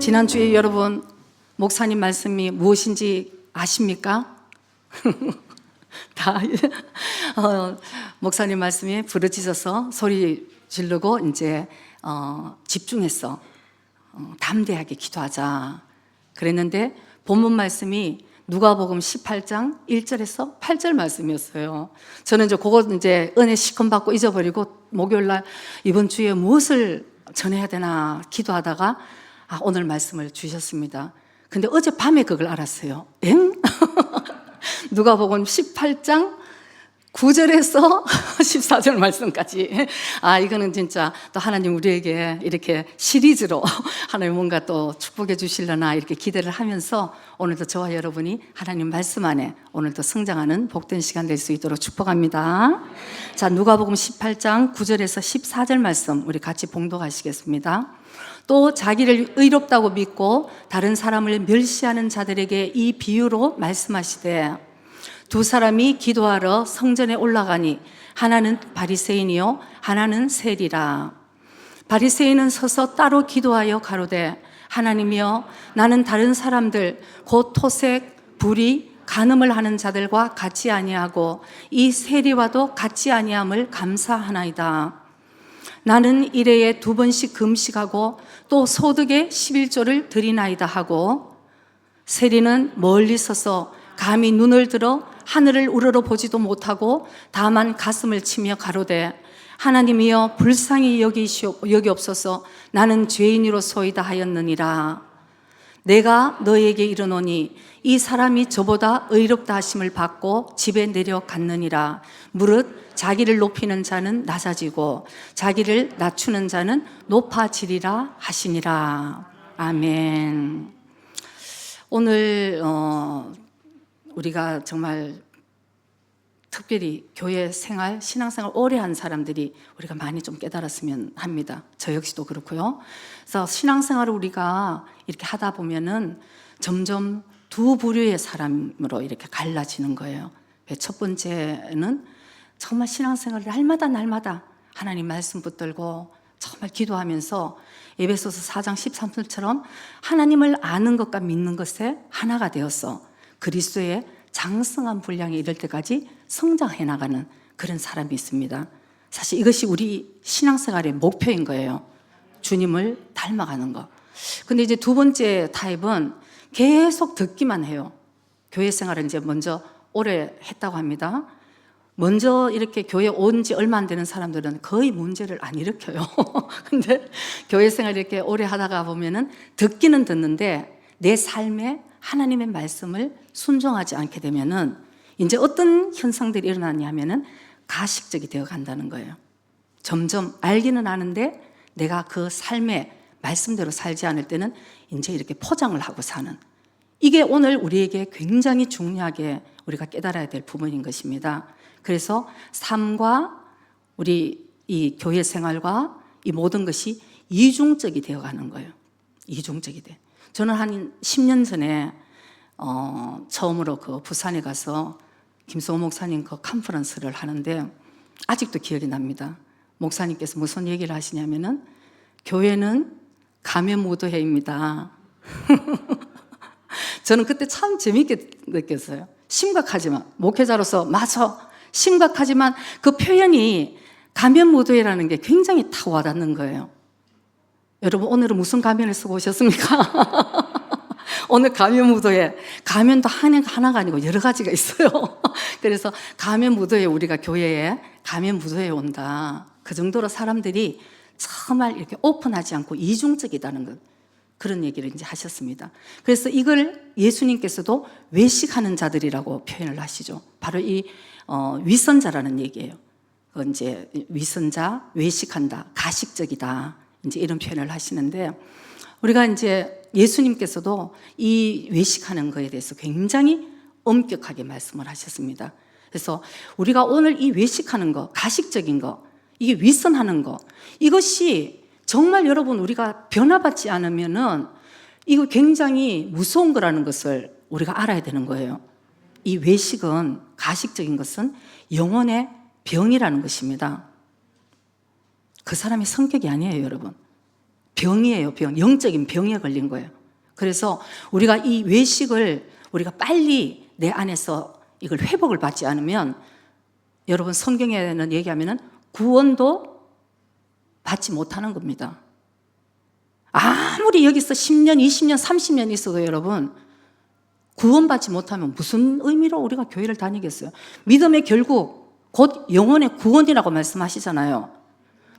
지난주에 여러분 목사님 말씀이 무엇인지 아십니까? 다 목사님 말씀이 부르짖어서 소리 지르고 이제 집중해서 담대하게 기도하자 그랬는데 본문 말씀이 누가복음 18장 1절에서 8절 말씀이었어요. 저는 이제 그거 이제 은혜 시큼 받고 잊어버리고 목요일 날 이번 주에 무엇을 전해야 되나 기도하다가 오늘 말씀을 주셨습니다. 근데 어젯밤에 그걸 알았어요. 엥? 누가복음 18장 9절에서 14절 말씀까지. 이거는 진짜 또 하나님 우리에게 이렇게 시리즈로 하나님 뭔가 또 축복해 주시려나 이렇게 기대를 하면서 오늘도 저와 여러분이 하나님 말씀 안에 오늘도 성장하는 복된 시간 될 수 있도록 축복합니다. 자, 누가복음 18장 9절에서 14절 말씀 우리 같이 봉독하시겠습니다. 또 자기를 의롭다고 믿고 다른 사람을 멸시하는 자들에게 이 비유로 말씀하시되 두 사람이 기도하러 성전에 올라가니 하나는 바리새인이요 하나는 세리라. 바리새인은 서서 따로 기도하여 가로되 하나님이여 나는 다른 사람들 곧 토색, 불의, 간음을 하는 자들과 같이 아니하고 이 세리와도 같이 아니함을 감사하나이다. 나는 일회에 2번씩 금식하고 또 소득의 11조를 드리나이다 하고 세리는 멀리 서서 감히 눈을 들어 하늘을 우러러 보지도 못하고 다만 가슴을 치며 가로되 하나님이여 불쌍히 여기옵소서 나는 죄인이로소이다 하였느니라. 내가 너에게 이르노니 이 사람이 저보다 의롭다 하심을 받고 집에 내려갔느니라. 무릇 자기를 높이는 자는 낮아지고 자기를 낮추는 자는 높아지리라 하시니라. 아멘. 오늘 우리가 정말 특별히 교회 생활, 신앙생활 오래 한 사람들이 우리가 많이 좀 깨달았으면 합니다. 저 역시도 그렇고요. 그래서 신앙생활을 우리가 이렇게 하다 보면은 점점 두 부류의 사람으로 이렇게 갈라지는 거예요. 첫 번째는 정말 신앙생활을 날마다 하나님 말씀 붙들고 정말 기도하면서 에베소서 4장 13절처럼 하나님을 아는 것과 믿는 것에 하나가 되어서 그리스도의 장성한 분량에 이를 때까지 성장해 나가는 그런 사람이 있습니다. 사실 이것이 우리 신앙생활의 목표인 거예요. 주님을 닮아가는 거. 근데 이제 두 번째 타입은 계속 듣기만 해요. 교회 생활을 이제 먼저 오래 했다고 합니다. 먼저 이렇게 교회 온 지 얼마 안 되는 사람들은 거의 문제를 안 일으켜요. 근데 교회 생활 이렇게 오래 하다가 보면은 듣기는 듣는데 내 삶에 하나님의 말씀을 순종하지 않게 되면은 이제 어떤 현상들이 일어나냐면은 가식적이 되어 간다는 거예요. 점점 알기는 아는데 내가 그 삶의 말씀대로 살지 않을 때는 이제 이렇게 포장을 하고 사는, 이게 오늘 우리에게 굉장히 중요하게 우리가 깨달아야 될 부분인 것입니다. 그래서 삶과 우리 이 교회 생활과 이 모든 것이 이중적이 되어 가는 거예요. 이중적이 돼. 저는 한 10년 전에 처음으로 그 부산에 가서 김성호 목사님 그 컨퍼런스를 하는데 아직도 기억이 납니다. 목사님께서 무슨 얘기를 하시냐면은 교회는 가면 무도회입니다. 저는 그때 참 재밌게 느꼈어요. 심각하지만 목회자로서 맞아, 심각하지만 그 표현이 가면 무도회라는 게 굉장히 다 와닿는 거예요. 여러분 오늘은 무슨 가면을 쓰고 오셨습니까? 오늘 가면 무도회, 가면도 하나가 아니고 여러 가지가 있어요. 그래서 가면 무도회, 우리가 교회에 가면 무도회에 온다. 그 정도로 사람들이 정말 이렇게 오픈하지 않고 이중적이다는 것, 그런 얘기를 이제 하셨습니다. 그래서 이걸 예수님께서도 외식하는 자들이라고 표현을 하시죠. 바로 이 위선자라는 얘기예요. 이제 위선자, 외식한다, 가식적이다, 이제 이런 표현을 하시는데 우리가 이제 예수님께서도 이 외식하는 거에 대해서 굉장히 엄격하게 말씀을 하셨습니다. 그래서 우리가 오늘 이 외식하는 거, 가식적인 거, 이게 위선하는 거, 이것이 정말 여러분 우리가 변화받지 않으면은 이거 굉장히 무서운 거라는 것을 우리가 알아야 되는 거예요. 이 외식은, 가식적인 것은 영혼의 병이라는 것입니다. 그 사람의 성격이 아니에요, 여러분. 병이에요, 병. 영적인 병에 걸린 거예요. 그래서 우리가 이 외식을 우리가 빨리 내 안에서 이걸 회복을 받지 않으면 여러분 성경에는 얘기하면은 구원도 받지 못하는 겁니다. 아무리 여기서 10년, 20년, 30년 있어도 여러분 구원받지 못하면 무슨 의미로 우리가 교회를 다니겠어요? 믿음의 결국 곧 영혼의 구원이라고 말씀하시잖아요.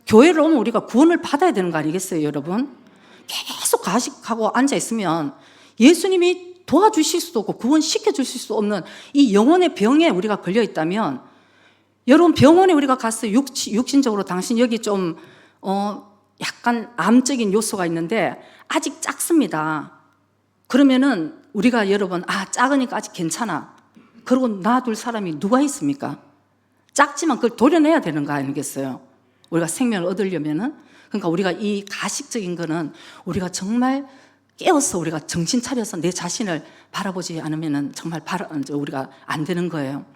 교회를 오면 우리가 구원을 받아야 되는 거 아니겠어요, 여러분? 계속 가식하고 앉아있으면 예수님이 도와주실 수도 없고 구원시켜 주실 수 없는 이 영혼의 병에 우리가 걸려 있다면, 여러분 병원에 우리가 갔어요. 육신적으로 당신 여기 좀 약간 암적인 요소가 있는데 아직 작습니다. 그러면은 우리가 여러분 작으니까 아직 괜찮아, 그러고 놔둘 사람이 누가 있습니까? 작지만 그걸 도려내야 되는 거 아니겠어요? 우리가 생명을 얻으려면은. 그러니까 우리가 이 가식적인 거는 우리가 정말 깨어서 우리가 정신 차려서 내 자신을 바라보지 않으면은 정말 우리가 안 되는 거예요.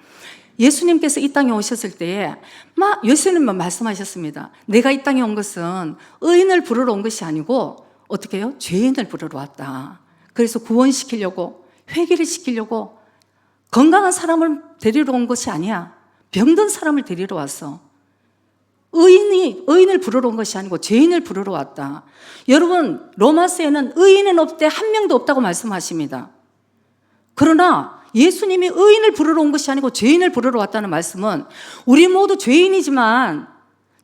예수님께서 이 땅에 오셨을 때에 예수님만 말씀하셨습니다. 내가 이 땅에 온 것은 의인을 부르러 온 것이 아니고 어떻게 해요? 죄인을 부르러 왔다. 그래서 구원시키려고, 회개를 시키려고, 건강한 사람을 데리러 온 것이 아니야. 병든 사람을 데리러 왔어. 의인을 부르러 온 것이 아니고 죄인을 부르러 왔다. 여러분 로마서에는 의인은 없대 한 명도 없다고 말씀하십니다. 그러나 예수님이 의인을 부르러 온 것이 아니고 죄인을 부르러 왔다는 말씀은 우리 모두 죄인이지만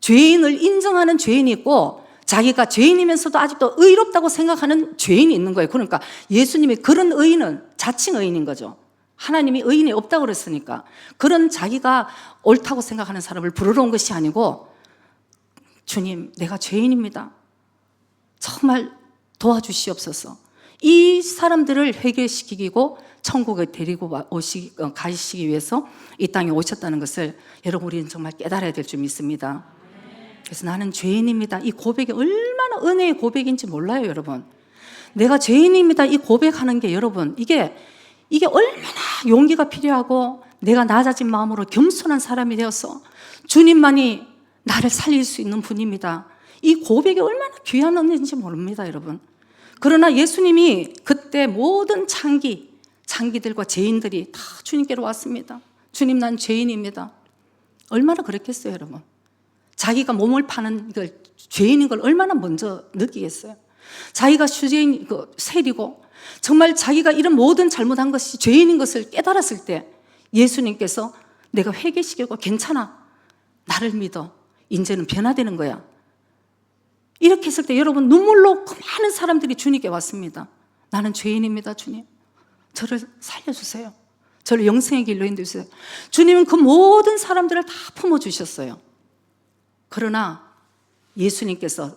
죄인을 인정하는 죄인이 있고 자기가 죄인이면서도 아직도 의롭다고 생각하는 죄인이 있는 거예요. 그러니까 예수님이 그런 의인은 자칭 의인인 거죠. 하나님이 의인이 없다고 그랬으니까 그런 자기가 옳다고 생각하는 사람을 부르러 온 것이 아니고, 주님 내가 죄인입니다, 정말 도와주시옵소서, 이 사람들을 회개시키고 천국에 데리고 가시기 위해서 이 땅에 오셨다는 것을 여러분 우리는 정말 깨달아야 될 줄 믿습니다. 그래서 나는 죄인입니다, 이 고백이 얼마나 은혜의 고백인지 몰라요. 여러분 내가 죄인입니다 이 고백하는 게 여러분 이게 얼마나 용기가 필요하고 내가 낮아진 마음으로 겸손한 사람이 되어서 주님만이 나를 살릴 수 있는 분입니다, 이 고백이 얼마나 귀한 은혜인지 모릅니다, 여러분. 그러나 예수님이 그때 모든 창기들과 죄인들이 다 주님께로 왔습니다. 주님 난 죄인입니다. 얼마나 그랬겠어요, 여러분. 자기가 몸을 파는 걸 죄인인 걸 얼마나 먼저 느끼겠어요. 자기가 주죄인 세리고 정말 자기가 이런 모든 잘못한 것이 죄인인 것을 깨달았을 때 예수님께서 내가 회개시키고 괜찮아, 나를 믿어, 이제는 변화되는 거야, 이렇게 했을 때 여러분 눈물로 그 많은 사람들이 주님께 왔습니다. 나는 죄인입니다, 주님 저를 살려주세요, 저를 영생의 길로 인도해주세요. 주님은 그 모든 사람들을 다 품어주셨어요. 그러나 예수님께서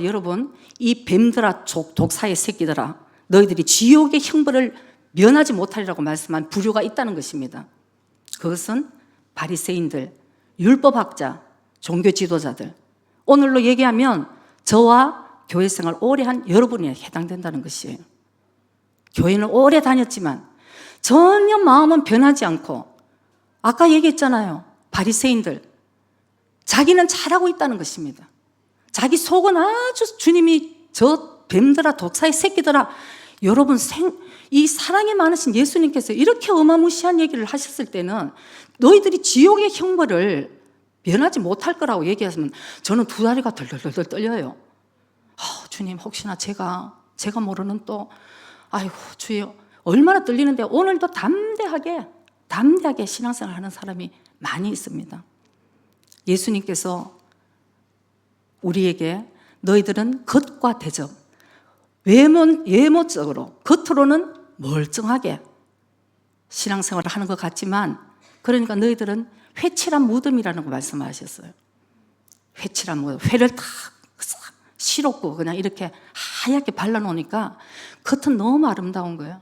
여러분 이 뱀들아 독사의 새끼들아 너희들이 지옥의 형벌을 면하지 못하리라고 말씀한 부류가 있다는 것입니다. 그것은 바리새인들, 율법학자, 종교 지도자들, 오늘로 얘기하면 저와 교회 생활 오래 한 여러분이 해당된다는 것이에요. 교회는 오래 다녔지만 전혀 마음은 변하지 않고, 아까 얘기했잖아요, 바리새인들, 자기는 잘하고 있다는 것입니다. 자기 속은 아주 주님이 저 뱀들아 독사의 새끼들아, 여러분 이 사랑이 많으신 예수님께서 이렇게 어마무시한 얘기를 하셨을 때는 너희들이 지옥의 형벌을 면하지 못할 거라고 얘기하시면 저는 두 다리가 덜덜덜 떨려요. 주님 혹시나 제가 모르는 또 아이고 주여, 얼마나 떨리는데 오늘도 담대하게 신앙생활 하는 사람이 많이 있습니다. 예수님께서 우리에게 너희들은 겉과 대접, 외모적으로 겉으로는 멀쩡하게 신앙생활을 하는 것 같지만, 그러니까 너희들은 회칠한 무덤이라는 거 말씀하셨어요. 회칠한 무덤, 회를 다 실었고 그냥 이렇게 하얗게 발라놓으니까 겉은 너무 아름다운 거예요.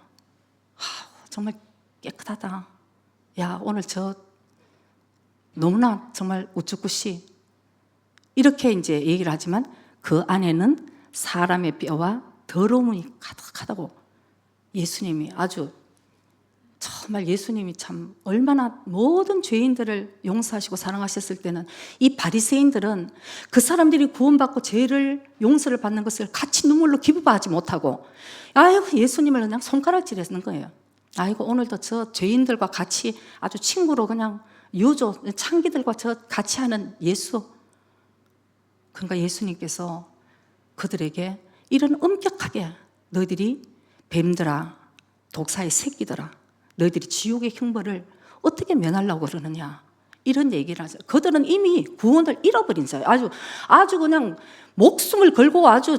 정말 깨끗하다, 야 오늘 저 너무나 정말 우쭈꾸시, 이렇게 이제 얘기를 하지만 그 안에는 사람의 뼈와 더러움이 가득하다고 예수님이 아주 정말 예수님이 참 얼마나 모든 죄인들을 용서하시고 사랑하셨을 때는 이 바리새인들은 그 사람들이 구원받고 죄를 용서를 받는 것을 같이 눈물로 기부하지 못하고 아이고 예수님을 그냥 손가락질했는 거예요. 아이고 오늘도 저 죄인들과 같이 아주 친구로 그냥 유조 창기들과 저 같이 하는 예수. 그러니까 예수님께서 그들에게 이런 엄격하게 너희들이 뱀들아 독사의 새끼들아 너희들이 지옥의 형벌을 어떻게 면하려고 그러느냐 이런 얘기를 하죠. 그들은 이미 구원을 잃어버린 자예요. 아주 그냥 목숨을 걸고 아주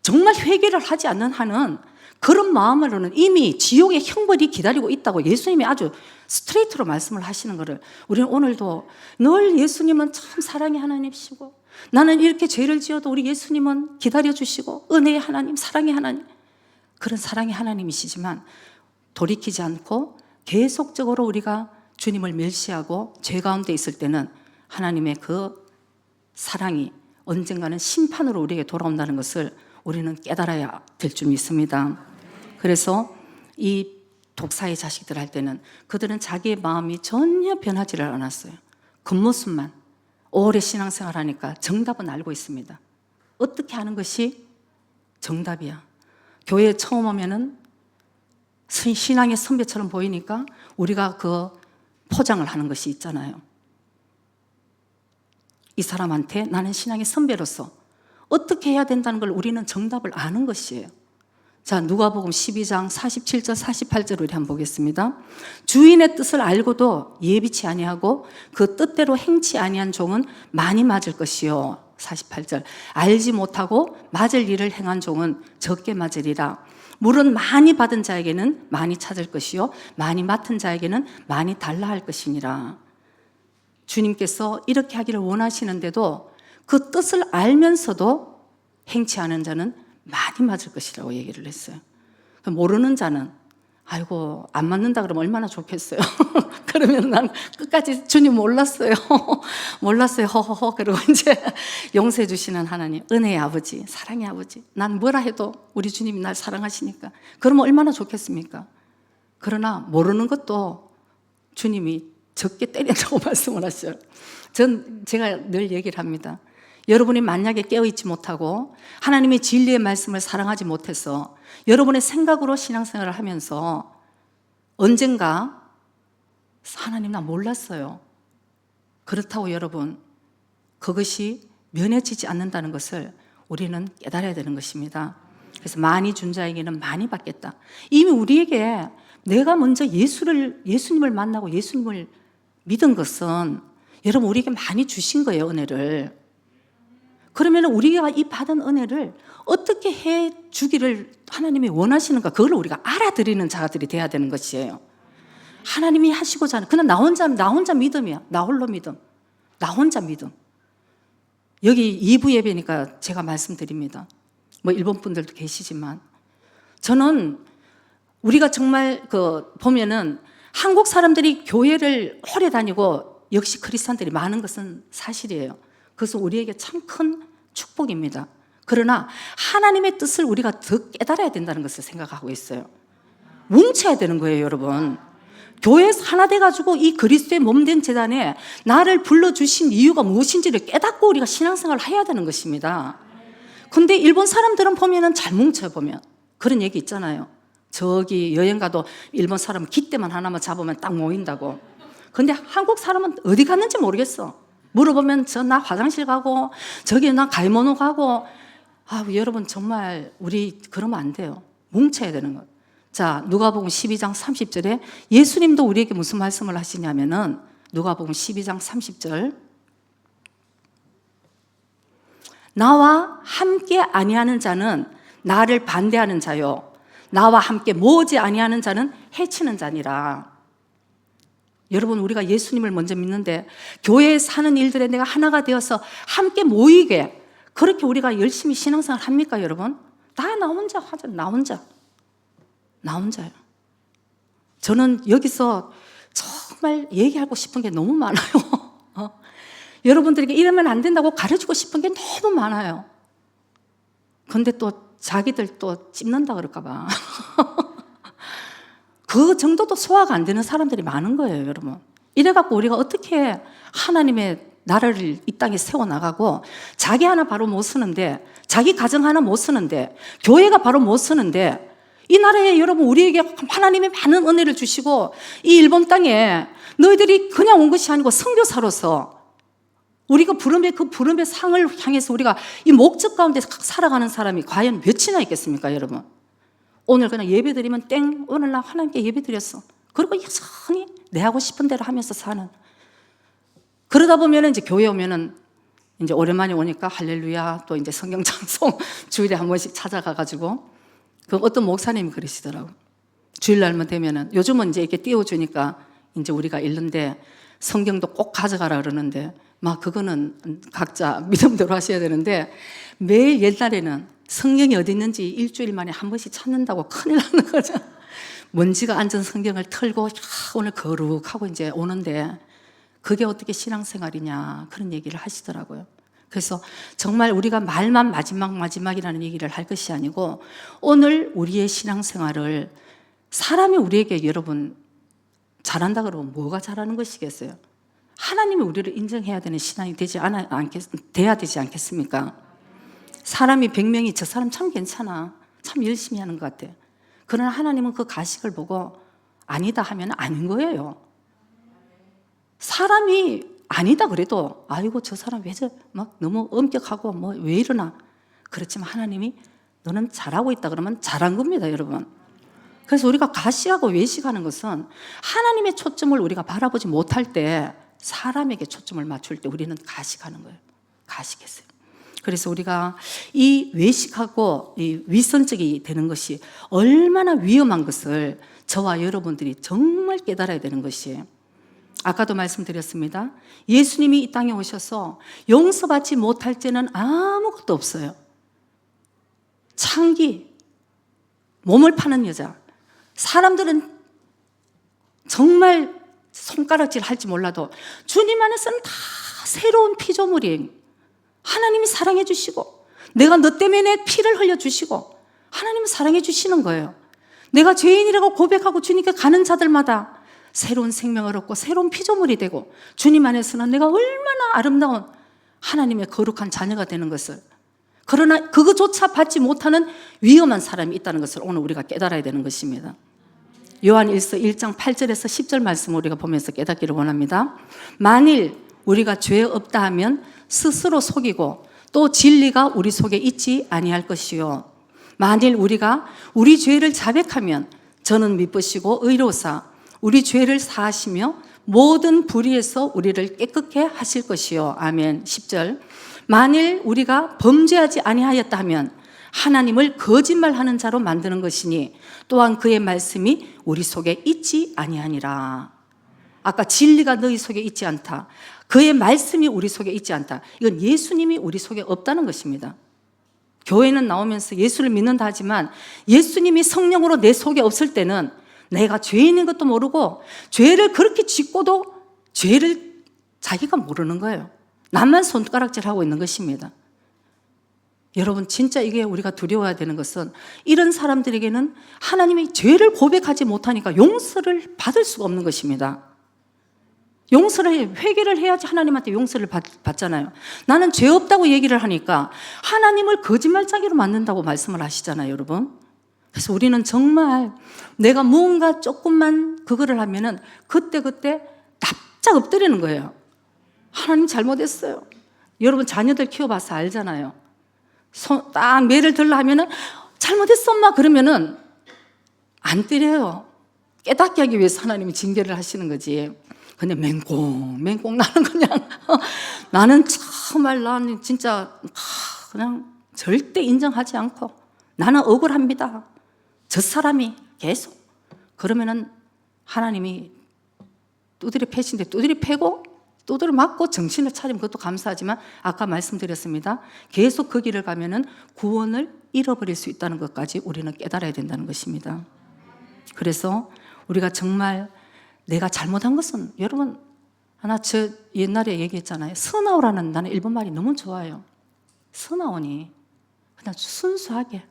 정말 회개를 하지 않는 한은 그런 마음으로는 이미 지옥의 형벌이 기다리고 있다고 예수님이 아주 스트레이트로 말씀을 하시는 것을 우리는 오늘도 늘 예수님은 참 사랑의 하나님이시고 나는 이렇게 죄를 지어도 우리 예수님은 기다려주시고 은혜의 하나님, 사랑의 하나님 그런 사랑의 하나님이시지만 돌이키지 않고 계속적으로 우리가 주님을 멸시하고 죄 가운데 있을 때는 하나님의 그 사랑이 언젠가는 심판으로 우리에게 돌아온다는 것을 우리는 깨달아야 될 줄 믿습니다. 그래서 이 독사의 자식들 할 때는 그들은 자기의 마음이 전혀 변하지를 않았어요. 겉모습만 오래 신앙생활 하니까 정답은 알고 있습니다. 어떻게 하는 것이 정답이야. 교회에 처음 오면은 신앙의 선배처럼 보이니까 우리가 그 포장을 하는 것이 있잖아요. 이 사람한테 나는 신앙의 선배로서 어떻게 해야 된다는 걸 우리는 정답을 아는 것이에요. 자, 누가복음 12장 47절 48절 우리 한번 보겠습니다. 주인의 뜻을 알고도 예비치 아니하고 그 뜻대로 행치 아니한 종은 많이 맞을 것이요. 48절 알지 못하고 맞을 일을 행한 종은 적게 맞으리라. 물은 많이 받은 자에게는 많이 찾을 것이요 많이 맡은 자에게는 많이 달라 할 것이니라. 주님께서 이렇게 하기를 원하시는데도 그 뜻을 알면서도 행치 않은 자는 많이 맞을 것이라고 얘기를 했어요. 모르는 자는 아이고 안 맞는다 그러면 얼마나 좋겠어요. 그러면 난 끝까지 주님 몰랐어요. 몰랐어요. 허허허. 그리고 이제 용서해 주시는 하나님, 은혜의 아버지, 사랑의 아버지. 난 뭐라 해도 우리 주님이 날 사랑하시니까 그러면 얼마나 좋겠습니까? 그러나 모르는 것도 주님이 적게 때린다고 말씀을 하셔요. 제가 늘 얘기를 합니다. 여러분이 만약에 깨어있지 못하고 하나님의 진리의 말씀을 사랑하지 못해서 여러분의 생각으로 신앙생활을 하면서 언젠가 하나님 나 몰랐어요. 그렇다고 여러분 그것이 면해지지 않는다는 것을 우리는 깨달아야 되는 것입니다. 그래서 많이 준 자에게는 많이 받겠다. 이미 우리에게 내가 먼저 예수님을 만나고 예수님을 믿은 것은 여러분 우리에게 많이 주신 거예요. 은혜를. 그러면 우리가 이 받은 은혜를 어떻게 해 주기를 하나님이 원하시는가 그걸 우리가 알아들이는 자들이 돼야 되는 것이에요. 하나님이 하시고자 하는 그냥 나 혼자 믿음이야. 나 홀로 믿음. 나 혼자 믿음. 여기 2부 예배니까 제가 말씀드립니다. 뭐 일본 분들도 계시지만 저는 우리가 정말 보면은 한국 사람들이 교회를 오래 다니고 역시 크리스찬들이 많은 것은 사실이에요. 그것은 우리에게 참 큰 축복입니다. 그러나 하나님의 뜻을 우리가 더 깨달아야 된다는 것을 생각하고 있어요. 뭉쳐야 되는 거예요, 여러분. 교회에서 하나 돼가지고 이 그리스도의 몸된 제단에 나를 불러주신 이유가 무엇인지를 깨닫고 우리가 신앙생활을 해야 되는 것입니다. 근데 일본 사람들은 보면은 잘 뭉쳐요, 보면. 그런 얘기 있잖아요. 저기 여행 가도 일본 사람은 깃대만 하나만 잡으면 딱 모인다고. 근데 한국 사람은 어디 갔는지 모르겠어. 물어보면 나 화장실 가고 저기 나 가이모노 가고 여러분 정말 우리 그러면 안 돼요. 뭉쳐야 되는 것. 자, 누가복음 12장 30절에 예수님도 우리에게 무슨 말씀을 하시냐면은 누가복음 12장 30절 나와 함께 아니하는 자는 나를 반대하는 자요 나와 함께 모으지 아니하는 자는 해치는 자니라. 여러분 우리가 예수님을 먼저 믿는데 교회에서 하는 일들에 내가 하나가 되어서 함께 모이게 그렇게 우리가 열심히 신앙생활 합니까 여러분? 다 나 혼자 하자. 나 혼자요. 저는 여기서 정말 얘기하고 싶은 게 너무 많아요. 여러분들에게 이러면 안 된다고 가르치고 싶은 게 너무 많아요. 근데 또 자기들 또 찝는다 그럴까 봐. 그 정도도 소화가 안 되는 사람들이 많은 거예요, 여러분. 이래갖고 우리가 어떻게 하나님의 나라를 이 땅에 세워나가고 자기 하나 바로 못 쓰는데, 자기 가정 하나 못 쓰는데, 교회가 바로 못 쓰는데, 이 나라에 여러분 우리에게 하나님의 많은 은혜를 주시고 이 일본 땅에 너희들이 그냥 온 것이 아니고 선교사로서 우리가 그 부름의 상을 향해서 우리가 이 목적 가운데 살아가는 사람이 과연 몇이나 있겠습니까, 여러분? 오늘 그냥 예배 드리면 땡, 오늘 나 하나님께 예배 드렸어. 그리고 여전히 내 하고 싶은 대로 하면서 사는. 그러다 보면 이제 교회 오면은 이제 오랜만에 오니까 할렐루야, 또 이제 성경 찬송 주일에 한 번씩 찾아가가지고 그 어떤 목사님이 그러시더라고. 주일날만 되면은 요즘은 이제 이렇게 띄워주니까 이제 우리가 읽는데 성경도 꼭 가져가라 그러는데 막 그거는 각자 믿음대로 하셔야 되는데 매일 옛날에는 성경이 어디 있는지 일주일 만에 한 번씩 찾는다고 큰일 나는 거죠. 먼지가 앉은 성경을 털고 오늘 거룩하고 이제 오는데 그게 어떻게 신앙생활이냐 그런 얘기를 하시더라고요. 그래서 정말 우리가 말만 마지막이라는 얘기를 할 것이 아니고 오늘 우리의 신앙생활을 사람이 우리에게 여러분 잘한다 그러면 뭐가 잘하는 것이겠어요? 하나님이 우리를 인정해야 되는 신앙이 돼야 되지 않겠습니까? 사람이 100명이 저 사람 참 괜찮아, 참 열심히 하는 것 같아. 그러나 하나님은 그 가식을 보고 아니다 하면 아닌 거예요. 사람이 아니다 그래도 아이고 저 사람 왜 막 너무 엄격하고 뭐 왜 이러나. 그렇지만 하나님이 너는 잘하고 있다 그러면 잘한 겁니다, 여러분. 그래서 우리가 가시하고 외식하는 것은 하나님의 초점을 우리가 바라보지 못할 때 사람에게 초점을 맞출 때 우리는 가식하는 거예요. 가식했어요. 그래서 우리가 이 외식하고 이 위선적이 되는 것이 얼마나 위험한 것을 저와 여러분들이 정말 깨달아야 되는 것이에요. 아까도 말씀드렸습니다. 예수님이 이 땅에 오셔서 용서받지 못할 죄는 아무것도 없어요. 창기, 몸을 파는 여자. 사람들은 정말 손가락질 할지 몰라도 주님 안에서는 다 새로운 피조물이에요. 하나님이 사랑해 주시고 내가 너 때문에 피를 흘려 주시고 하나님은 사랑해 주시는 거예요. 내가 죄인이라고 고백하고 주님께 가는 자들마다 새로운 생명을 얻고 새로운 피조물이 되고 주님 안에서는 내가 얼마나 아름다운 하나님의 거룩한 자녀가 되는 것을, 그러나 그거조차 받지 못하는 위험한 사람이 있다는 것을 오늘 우리가 깨달아야 되는 것입니다. 요한일서 1장 8절에서 10절 말씀을 우리가 보면서 깨닫기를 원합니다. 만일 우리가 죄 없다 하면 스스로 속이고 또 진리가 우리 속에 있지 아니할 것이요, 만일 우리가 우리 죄를 자백하면 저는 미쁘시고 의로사 우리 죄를 사하시며 모든 불의에서 우리를 깨끗게 하실 것이요. 아멘. 10절. 만일 우리가 범죄하지 아니하였다 하면 하나님을 거짓말하는 자로 만드는 것이니 또한 그의 말씀이 우리 속에 있지 아니하니라. 아까 진리가 너희 속에 있지 않다, 그의 말씀이 우리 속에 있지 않다, 이건 예수님이 우리 속에 없다는 것입니다. 교회는 나오면서 예수를 믿는다 하지만 예수님이 성령으로 내 속에 없을 때는 내가 죄인인 것도 모르고 죄를 그렇게 짓고도 죄를 자기가 모르는 거예요. 남만 손가락질하고 있는 것입니다. 여러분 진짜 이게 우리가 두려워야 되는 것은 이런 사람들에게는 하나님이 죄를 고백하지 못하니까 용서를 받을 수가 없는 것입니다. 회개를 해야지 하나님한테 용서를 받잖아요. 나는 죄 없다고 얘기를 하니까 하나님을 거짓말짜기로 만든다고 말씀을 하시잖아요, 여러분. 그래서 우리는 정말 내가 무언가 조금만 그거를 하면은 그때 납작 엎드리는 거예요. 하나님 잘못했어요. 여러분 자녀들 키워봐서 알잖아요. 딱 매를 들라 하면은 잘못했어 엄마 그러면은 안 때려요. 깨닫게 하기 위해서 하나님이 징계를 하시는 거지. 근데 맹꽁 나는 그냥 나는 정말 나는 진짜 그냥 절대 인정하지 않고 나는 억울합니다. 저 사람이 계속 그러면은 하나님이 두드려 패신데 두드려 패고 두드려 맞고 정신을 차리면 그것도 감사하지만 아까 말씀드렸습니다. 계속 그 길을 가면은 구원을 잃어버릴 수 있다는 것까지 우리는 깨달아야 된다는 것입니다. 그래서 우리가 정말 내가 잘못한 것은 여러분 저 옛날에 얘기했잖아요. 스나오라는 나는 일본 말이 너무 좋아요. 스나오니 그냥 순수하게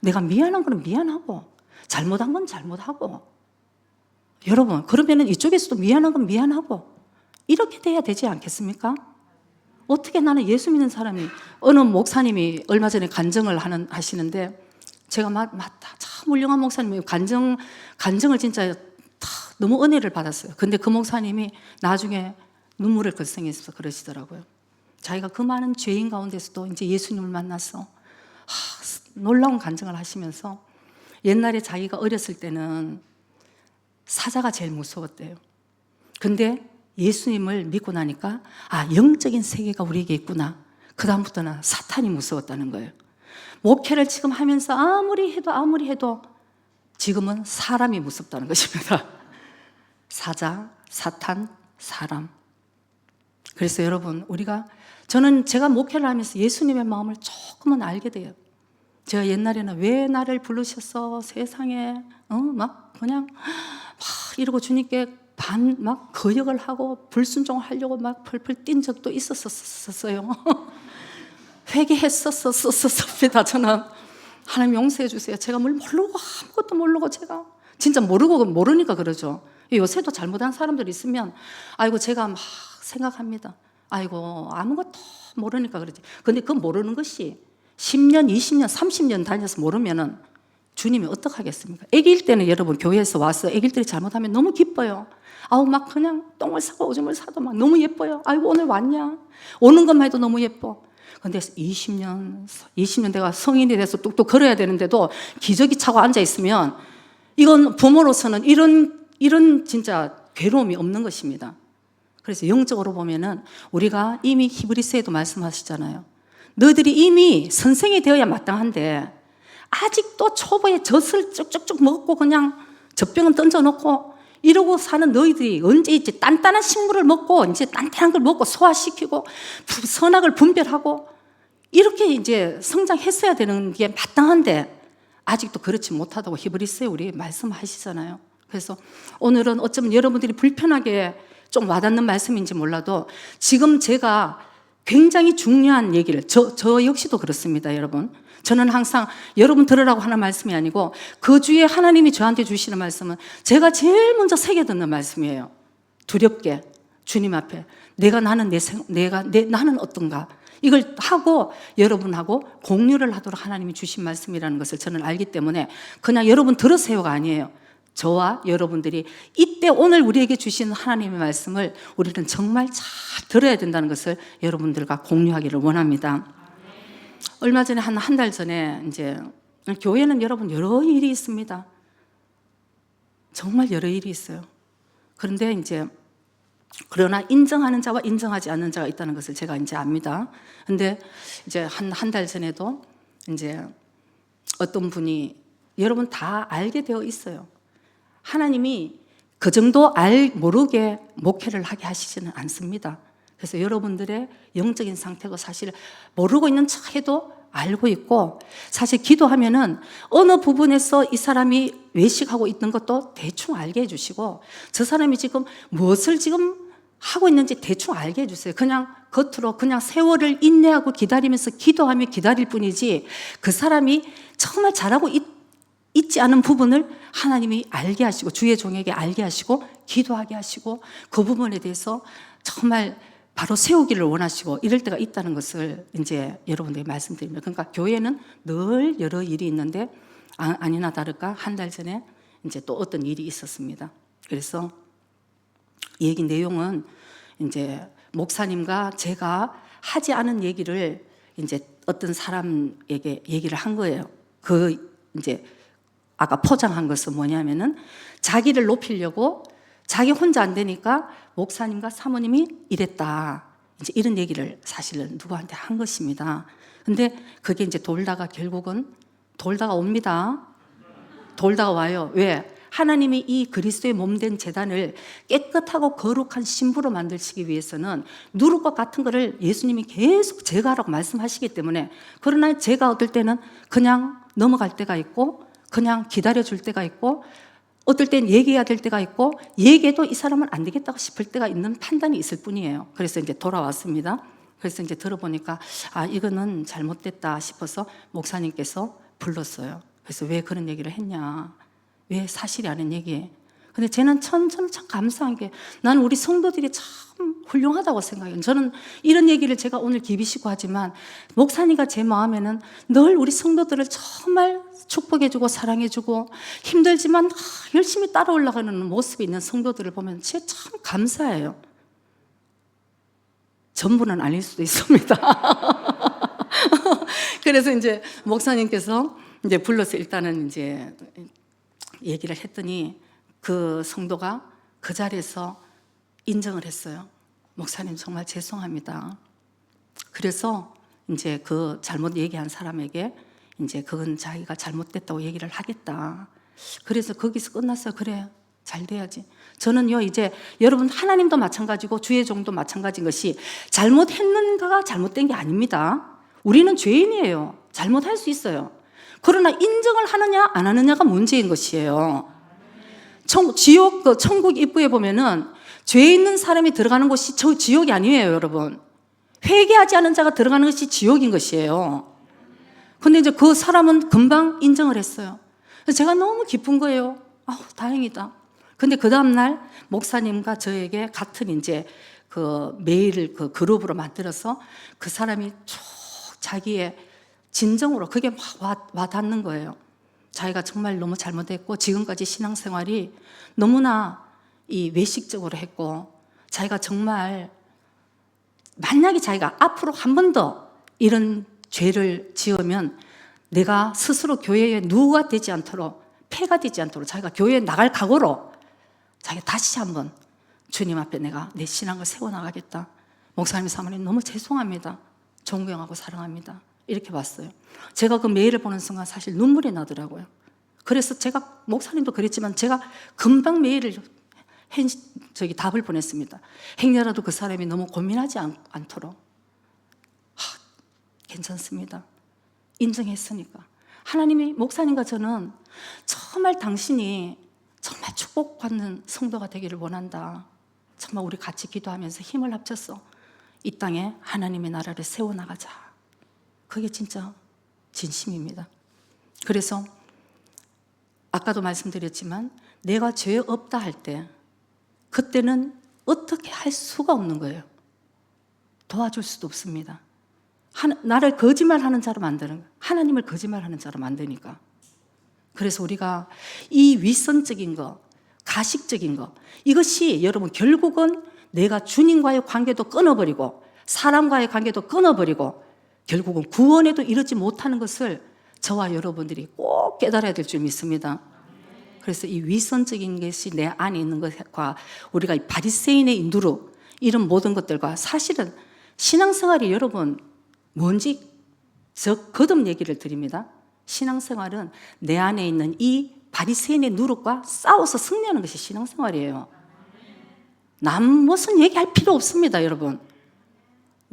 내가 미안한 건 미안하고 잘못한 건 잘못하고 여러분, 그러면은 이쪽에서도 미안한 건 미안하고 이렇게 돼야 되지 않겠습니까? 어떻게 나는 예수 믿는 사람이, 어느 목사님이 얼마 전에 간증을 하시는데, 제가 맞다, 참 훌륭한 목사님이에요. 간증을 진짜 너무 은혜를 받았어요. 근데 그 목사님이 나중에 눈물을 글썽해서 그러시더라고요. 자기가 그 많은 죄인 가운데서도 이제 예수님을 만나서 놀라운 간증을 하시면서, 옛날에 자기가 어렸을 때는 사자가 제일 무서웠대요. 근데 예수님을 믿고 나니까 영적인 세계가 우리에게 있구나. 그 다음부터는 사탄이 무서웠다는 거예요. 목회를 지금 하면서 아무리 해도 지금은 사람이 무섭다는 것입니다. 사자, 사탄, 사람. 그래서 여러분, 제가 목회를 하면서 예수님의 마음을 조금은 알게 돼요. 제가 옛날에는 왜 나를 부르셨어 세상에, 막 그냥 막 이러고 주님께 막 거역을 하고 불순종을 하려고 막 펄펄 뛴 적도 있었어요. 회개했었습니다. 저는 하나님 용서해 주세요. 제가 뭘 모르고, 아무것도 모르고, 제가 진짜 모르니까 그러죠. 요새도 잘못한 사람들 있으면 아이고 제가 막 생각합니다. 아이고 아무것도 모르니까 그러지. 근데 그 모르는 것이 10년, 20년, 30년 다녀서 모르면은 주님이 어떡하겠습니까? 아기일 때는 여러분 교회에서 와서 아기들이 잘못하면 너무 기뻐요. 막 그냥 똥을 사고 오줌을 사도 막 너무 예뻐요. 아이고 오늘 왔냐? 오는 것만 해도 너무 예뻐. 근데 20년 내가 성인이 돼서 뚝뚝 걸어야 되는데도 기저귀 차고 앉아 있으면 이건 부모로서는 이런 진짜 괴로움이 없는 것입니다. 그래서 영적으로 보면은 우리가 이미 히브리서에도 말씀하시잖아요. 너희들이 이미 선생이 되어야 마땅한데 아직도 초보에 젖을 쭉쭉쭉 먹고 그냥 젖병은 던져놓고 이러고 사는 너희들이 언제 이제 단단한 식물을 먹고 이제 단단한 걸 먹고 소화시키고 선악을 분별하고 이렇게 이제 성장했어야 되는 게 마땅한데 아직도 그렇지 못하다고 히브리서에 우리 말씀하시잖아요. 그래서 오늘은 어쩌면 여러분들이 불편하게 좀 와닿는 말씀인지 몰라도 지금 제가 굉장히 중요한 얘기를, 저 역시도 그렇습니다, 여러분. 저는 항상 여러분 들으라고 하는 말씀이 아니고 그 주에 하나님이 저한테 주시는 말씀은 제가 제일 먼저 새겨 듣는 말씀이에요. 두렵게 주님 앞에 나는 어떤가, 이걸 하고 여러분하고 공유를 하도록 하나님이 주신 말씀이라는 것을 저는 알기 때문에 그냥 여러분 들으세요가 아니에요. 저와 여러분들이 이때 오늘 우리에게 주신 하나님의 말씀을 우리는 정말 잘 들어야 된다는 것을 여러분들과 공유하기를 원합니다. 얼마 전에 한 달 전에 이제 교회는 여러분 여러 일이 있습니다. 정말 여러 일이 있어요. 그런데 이제 그러나 인정하는 자와 인정하지 않는 자가 있다는 것을 제가 이제 압니다. 근데 이제 한 달 전에도 이제 어떤 분이, 여러분 다 알게 되어 있어요. 하나님이 그 정도 모르게 목회를 하게 하시지는 않습니다. 그래서 여러분들의 영적인 상태가 사실 모르고 있는 척 해도 알고 있고, 사실 기도하면은 어느 부분에서 이 사람이 외식하고 있는 것도 대충 알게 해주시고, 저 사람이 지금 무엇을 지금 하고 있는지 대충 알게 해주세요. 그냥 겉으로 그냥 세월을 인내하고 기다리면서 기도하며 기다릴 뿐이지, 그 사람이 정말 잘하고 있지 않은 부분을 하나님이 알게 하시고 주의 종에게 알게 하시고 기도하게 하시고 그 부분에 대해서 정말 바로 세우기를 원하시고 이럴 때가 있다는 것을 이제 여러분들이 말씀드립니다. 그러니까 교회는 늘 여러 일이 있는데 아니나 다를까 한 달 전에 이제 또 어떤 일이 있었습니다. 그래서 얘기 내용은 이제 목사님과 제가 하지 않은 얘기를 이제 어떤 사람에게 얘기를 한 거예요. 이제 아까 포장한 것은 뭐냐면은 자기를 높이려고 자기 혼자 안 되니까 목사님과 사모님이 이랬다, 이제 이런 얘기를 사실은 누구한테 한 것입니다. 근데 그게 이제 결국은 돌다가 옵니다. 돌다가 와요. 왜? 하나님이 이 그리스도의 몸된 제단을 깨끗하고 거룩한 신부로 만드시기 위해서는 누룩과 같은 거를 예수님이 계속 제거하라고 말씀하시기 때문에, 그러나 제가 어떨 때는 그냥 넘어갈 때가 있고 그냥 기다려줄 때가 있고 어떨 땐 얘기해야 될 때가 있고 얘기해도 이 사람은 안 되겠다고 싶을 때가 있는 판단이 있을 뿐이에요. 그래서 이제 돌아왔습니다. 그래서 이제 들어보니까 이거는 잘못됐다 싶어서 목사님께서 불렀어요. 그래서 왜 그런 얘기를 했냐, 왜 사실이 아닌 얘기. 근데 저는 참 감사한 게 나는 우리 성도들이 참 훌륭하다고 생각해요. 저는 이런 얘기를 제가 오늘 기비시고 하지만 목사님과 제 마음에는 늘 우리 성도들을 정말 축복해주고 사랑해주고 힘들지만 열심히 따라 올라가는 모습이 있는 성도들을 보면 진짜 참 감사해요. 전부는 아닐 수도 있습니다. 그래서 이제 목사님께서 이제 불러서 일단은 이제 얘기를 했더니 그 성도가 그 자리에서 인정을 했어요. 목사님 정말 죄송합니다. 그래서 이제 그 잘못 얘기한 사람에게 이제 그건 자기가 잘못됐다고 얘기를 하겠다. 그래서 거기서 끝났어요. 그래, 잘 돼야지. 저는요, 이제 여러분 하나님도 마찬가지고 주의 종도 마찬가지인 것이 잘못했는가가 잘못된 게 아닙니다. 우리는 죄인이에요. 잘못할 수 있어요. 그러나 인정을 하느냐 안 하느냐가 문제인 것이에요. 천국 입구에 보면은 죄 있는 사람이 들어가는 곳이 지옥이 아니에요, 여러분. 회개하지 않은 자가 들어가는 것이 지옥인 것이에요. 근데 이제 그 사람은 금방 인정을 했어요. 그래서 제가 너무 기쁜 거예요. 다행이다. 근데 그 다음날 목사님과 저에게 같은 이제 그 메일을 그 그룹으로 만들어서 그 사람이 쭉 자기의 진정으로 그게 막 와닿는 거예요. 자기가 정말 너무 잘못했고 지금까지 신앙생활이 너무나 이 외식적으로 했고 자기가 정말 만약에 자기가 앞으로 한 번 더 이런 죄를 지으면 내가 스스로 교회에 누가 되지 않도록 폐가 되지 않도록 자기가 교회에 나갈 각오로 자기가 다시 한번 주님 앞에 내가 내 신앙을 세워나가겠다. 목사님 사모님 너무 죄송합니다. 존경하고 사랑합니다. 이렇게 봤어요. 제가 그 메일을 보는 순간 사실 눈물이 나더라고요. 그래서 제가 목사님도 그랬지만 제가 금방 메일을 답을 보냈습니다. 행여라도 그 사람이 너무 고민하지 않도록 괜찮습니다. 인정했으니까. 하나님이 목사님과 저는 정말 당신이 정말 축복받는 성도가 되기를 원한다. 정말 우리 같이 기도하면서 힘을 합쳐서 이 땅에 하나님의 나라를 세워나가자. 그게 진짜 진심입니다. 그래서 아까도 말씀드렸지만 내가 죄 없다 할 때 그때는 어떻게 할 수가 없는 거예요. 도와줄 수도 없습니다. 나를 거짓말하는 자로 만드는 거예요. 하나님을 거짓말하는 자로 만드니까. 그래서 우리가 이 윗선적인 거, 가식적인 거 이것이 여러분 결국은 내가 주님과의 관계도 끊어버리고 사람과의 관계도 끊어버리고 결국은 구원에도 이르지 못하는 것을 저와 여러분들이 꼭 깨달아야 될 줄 믿습니다. 그래서 이 윗선적인 것이 내 안에 있는 것과 우리가 이 바리새인의 누룩 이런 모든 것들과 사실은 신앙생활이 여러분 뭔지 저 거듭 얘기를 드립니다. 신앙생활은 내 안에 있는 이 바리새인의 누룩과 싸워서 승리하는 것이 신앙생활이에요. 남 무슨 얘기할 필요 없습니다, 여러분.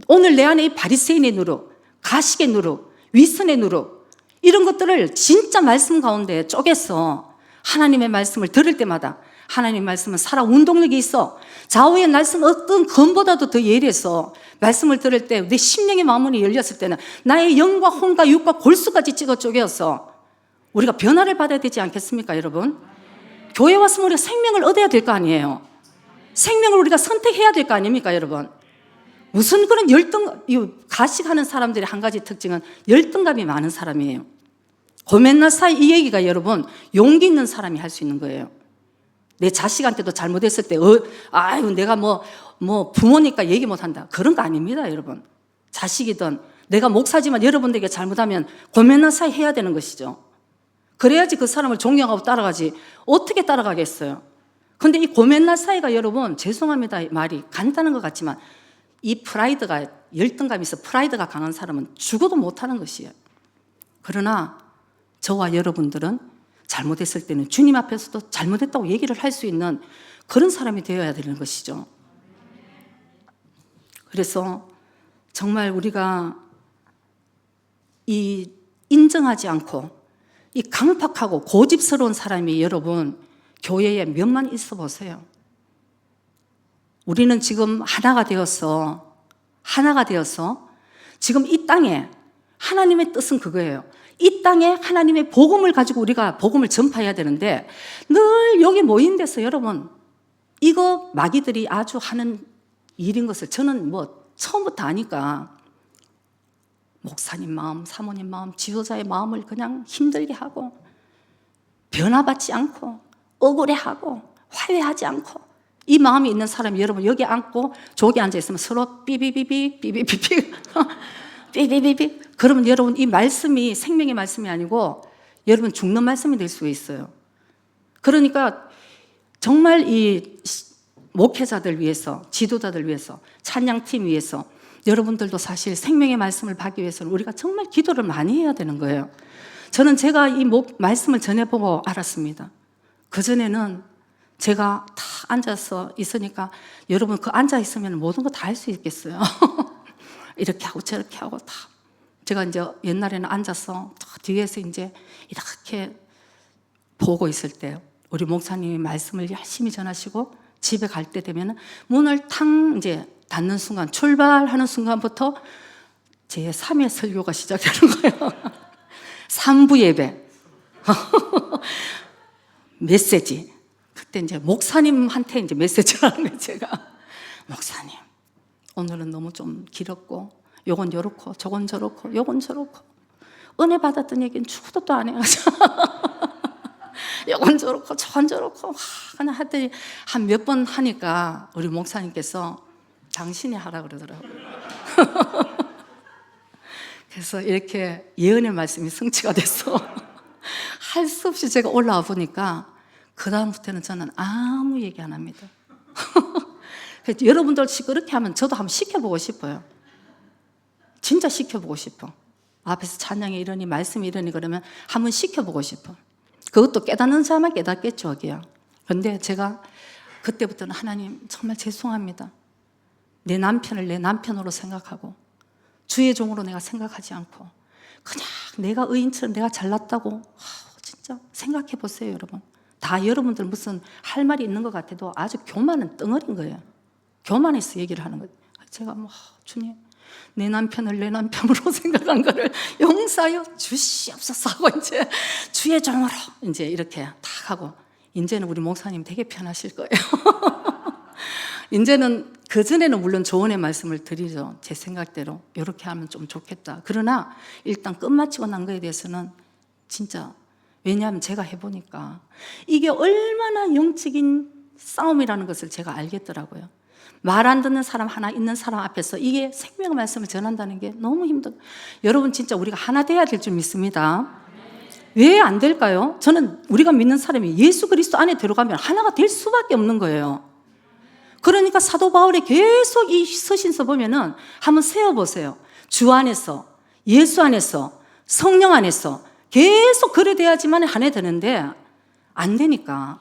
오늘 내 안에 이 바리새인의 누룩, 가식의 누룩, 윗선의 누룩 이런 것들을 진짜 말씀 가운데 쪼개서 하나님의 말씀을 들을 때마다 하나님의 말씀은 살아 운동력이 있어. 좌우의 말씀 어떤 검보다도 더 예리해서 말씀을 들을 때 내 심령의 마음문이 열렸을 때는 나의 영과 혼과 육과 골수까지 찍어 쪼개어서 우리가 변화를 받아야 되지 않겠습니까, 여러분? 교회 왔으면 우리가 생명을 얻어야 될 거 아니에요. 생명을 우리가 선택해야 될 거 아닙니까, 여러분? 무슨 그런 가식하는 사람들의 한 가지 특징은 열등감이 많은 사람이에요. 고맨날 사이 이 얘기가 여러분 용기 있는 사람이 할 수 있는 거예요. 내 자식한테도 잘못했을 때 내가 뭐 부모니까 얘기 못한다 그런 거 아닙니다, 여러분. 자식이든 내가 목사지만 여러분들에게 잘못하면 고맨날 사이 해야 되는 것이죠. 그래야지 그 사람을 존경하고 따라가지 어떻게 따라가겠어요. 근데 이 고맨날 사이가 여러분 죄송합니다 말이 간단한 것 같지만 이 프라이드가 열등감이 있어 프라이드가 강한 사람은 죽어도 못하는 것이에요. 그러나 저와 여러분들은 잘못했을 때는 주님 앞에서도 잘못했다고 얘기를 할 수 있는 그런 사람이 되어야 되는 것이죠. 그래서 정말 우리가 이 인정하지 않고 이 강팍하고 고집스러운 사람이 여러분 교회에 몇만 있어 보세요. 우리는 지금 하나가 되어서 지금 이 땅에 하나님의 뜻은 그거예요. 이 땅에 하나님의 복음을 가지고 우리가 복음을 전파해야 되는데 늘 여기 모인 데서 여러분 이거 마귀들이 아주 하는 일인 것을 저는 뭐 처음부터 아니까 목사님 마음, 사모님 마음, 지도자의 마음을 그냥 힘들게 하고 변화받지 않고 억울해하고 화해하지 않고 이 마음이 있는 사람이 여러분 여기 앉고 저기 앉아있으면 서로 삐비비비 삐비비비 삐비비비 그러면 여러분 이 말씀이 생명의 말씀이 아니고 여러분 죽는 말씀이 될 수 있어요. 그러니까 정말 이 목회자들 위해서 지도자들 위해서 찬양팀 위해서 여러분들도 사실 생명의 말씀을 받기 위해서는 우리가 정말 기도를 많이 해야 되는 거예요. 저는 제가 이 말씀을 전해보고 알았습니다. 그전에는 제가 다 앉아서 있으니까 여러분 그 앉아있으면 모든 거 다 할 수 있겠어요. 이렇게 하고 저렇게 하고 다. 제가 이제 옛날에는 앉아서 뒤에서 이제 이렇게 보고 있을 때 우리 목사님이 말씀을 열심히 전하시고 집에 갈 때 되면 문을 탕 이제 닫는 순간 출발하는 순간부터 제 3회 설교가 시작되는 거예요. 3부 예배 메시지 그때 이제 목사님한테 이제 메시지를 하는 거예요. 제가 목사님 오늘은 너무 좀 길었고 요건 요렇고 저건 저렇고 요건 저렇고 은혜 받았던 얘기는 죽어도 또 안 해가지고 요건 저렇고 저건 저렇고 그냥 하더니 한 몇 번 하니까 우리 목사님께서 당신이 하라 그러더라고요. 그래서 이렇게 예언의 말씀이 성취가 돼서 할 수 없이 제가 올라와 보니까 그 다음부터는 저는 아무 얘기 안 합니다. 여러분들 그렇게 하면 저도 한번 시켜보고 싶어요. 진짜 시켜보고 싶어. 앞에서 찬양이 이러니 말씀이 이러니 그러면 한번 시켜보고 싶어. 그것도 깨닫는 사람은 깨닫겠죠. 여기야. 그런데 제가 그때부터는 하나님 정말 죄송합니다. 내 남편을 내 남편으로 생각하고 주의 종으로 내가 생각하지 않고 그냥 내가 의인처럼 내가 잘났다고 진짜 생각해 보세요. 여러분 다 여러분들 무슨 할 말이 있는 것 같아도 아주 교만은 덩어리인 거예요. 교만해서 얘기를 하는 거예요. 제가 뭐 주님 내 남편을 내 남편으로 생각한 거를 용서하여 주시옵소서 하고 이제 주의 종으로 이제 이렇게 딱 하고 이제는 우리 목사님 되게 편하실 거예요. 이제는 그전에는 물론 조언의 말씀을 드리죠. 제 생각대로 이렇게 하면 좀 좋겠다. 그러나 일단 끝마치고 난 거에 대해서는 진짜 왜냐하면 제가 해보니까 이게 얼마나 영적인 싸움이라는 것을 제가 알겠더라고요. 말 안 듣는 사람 하나 있는 사람 앞에서 이게 생명의 말씀을 전한다는 게 너무 힘들어요. 여러분 진짜 우리가 하나 돼야 될 줄 믿습니다. 왜 안 될까요? 저는 우리가 믿는 사람이 예수 그리스도 안에 들어가면 하나가 될 수밖에 없는 거예요. 그러니까 사도 바울이 계속 이 서신서 보면은 한번 세어보세요. 주 안에서, 예수 안에서, 성령 안에서 계속 그래 돼야지만 하나 되는데 안 되니까.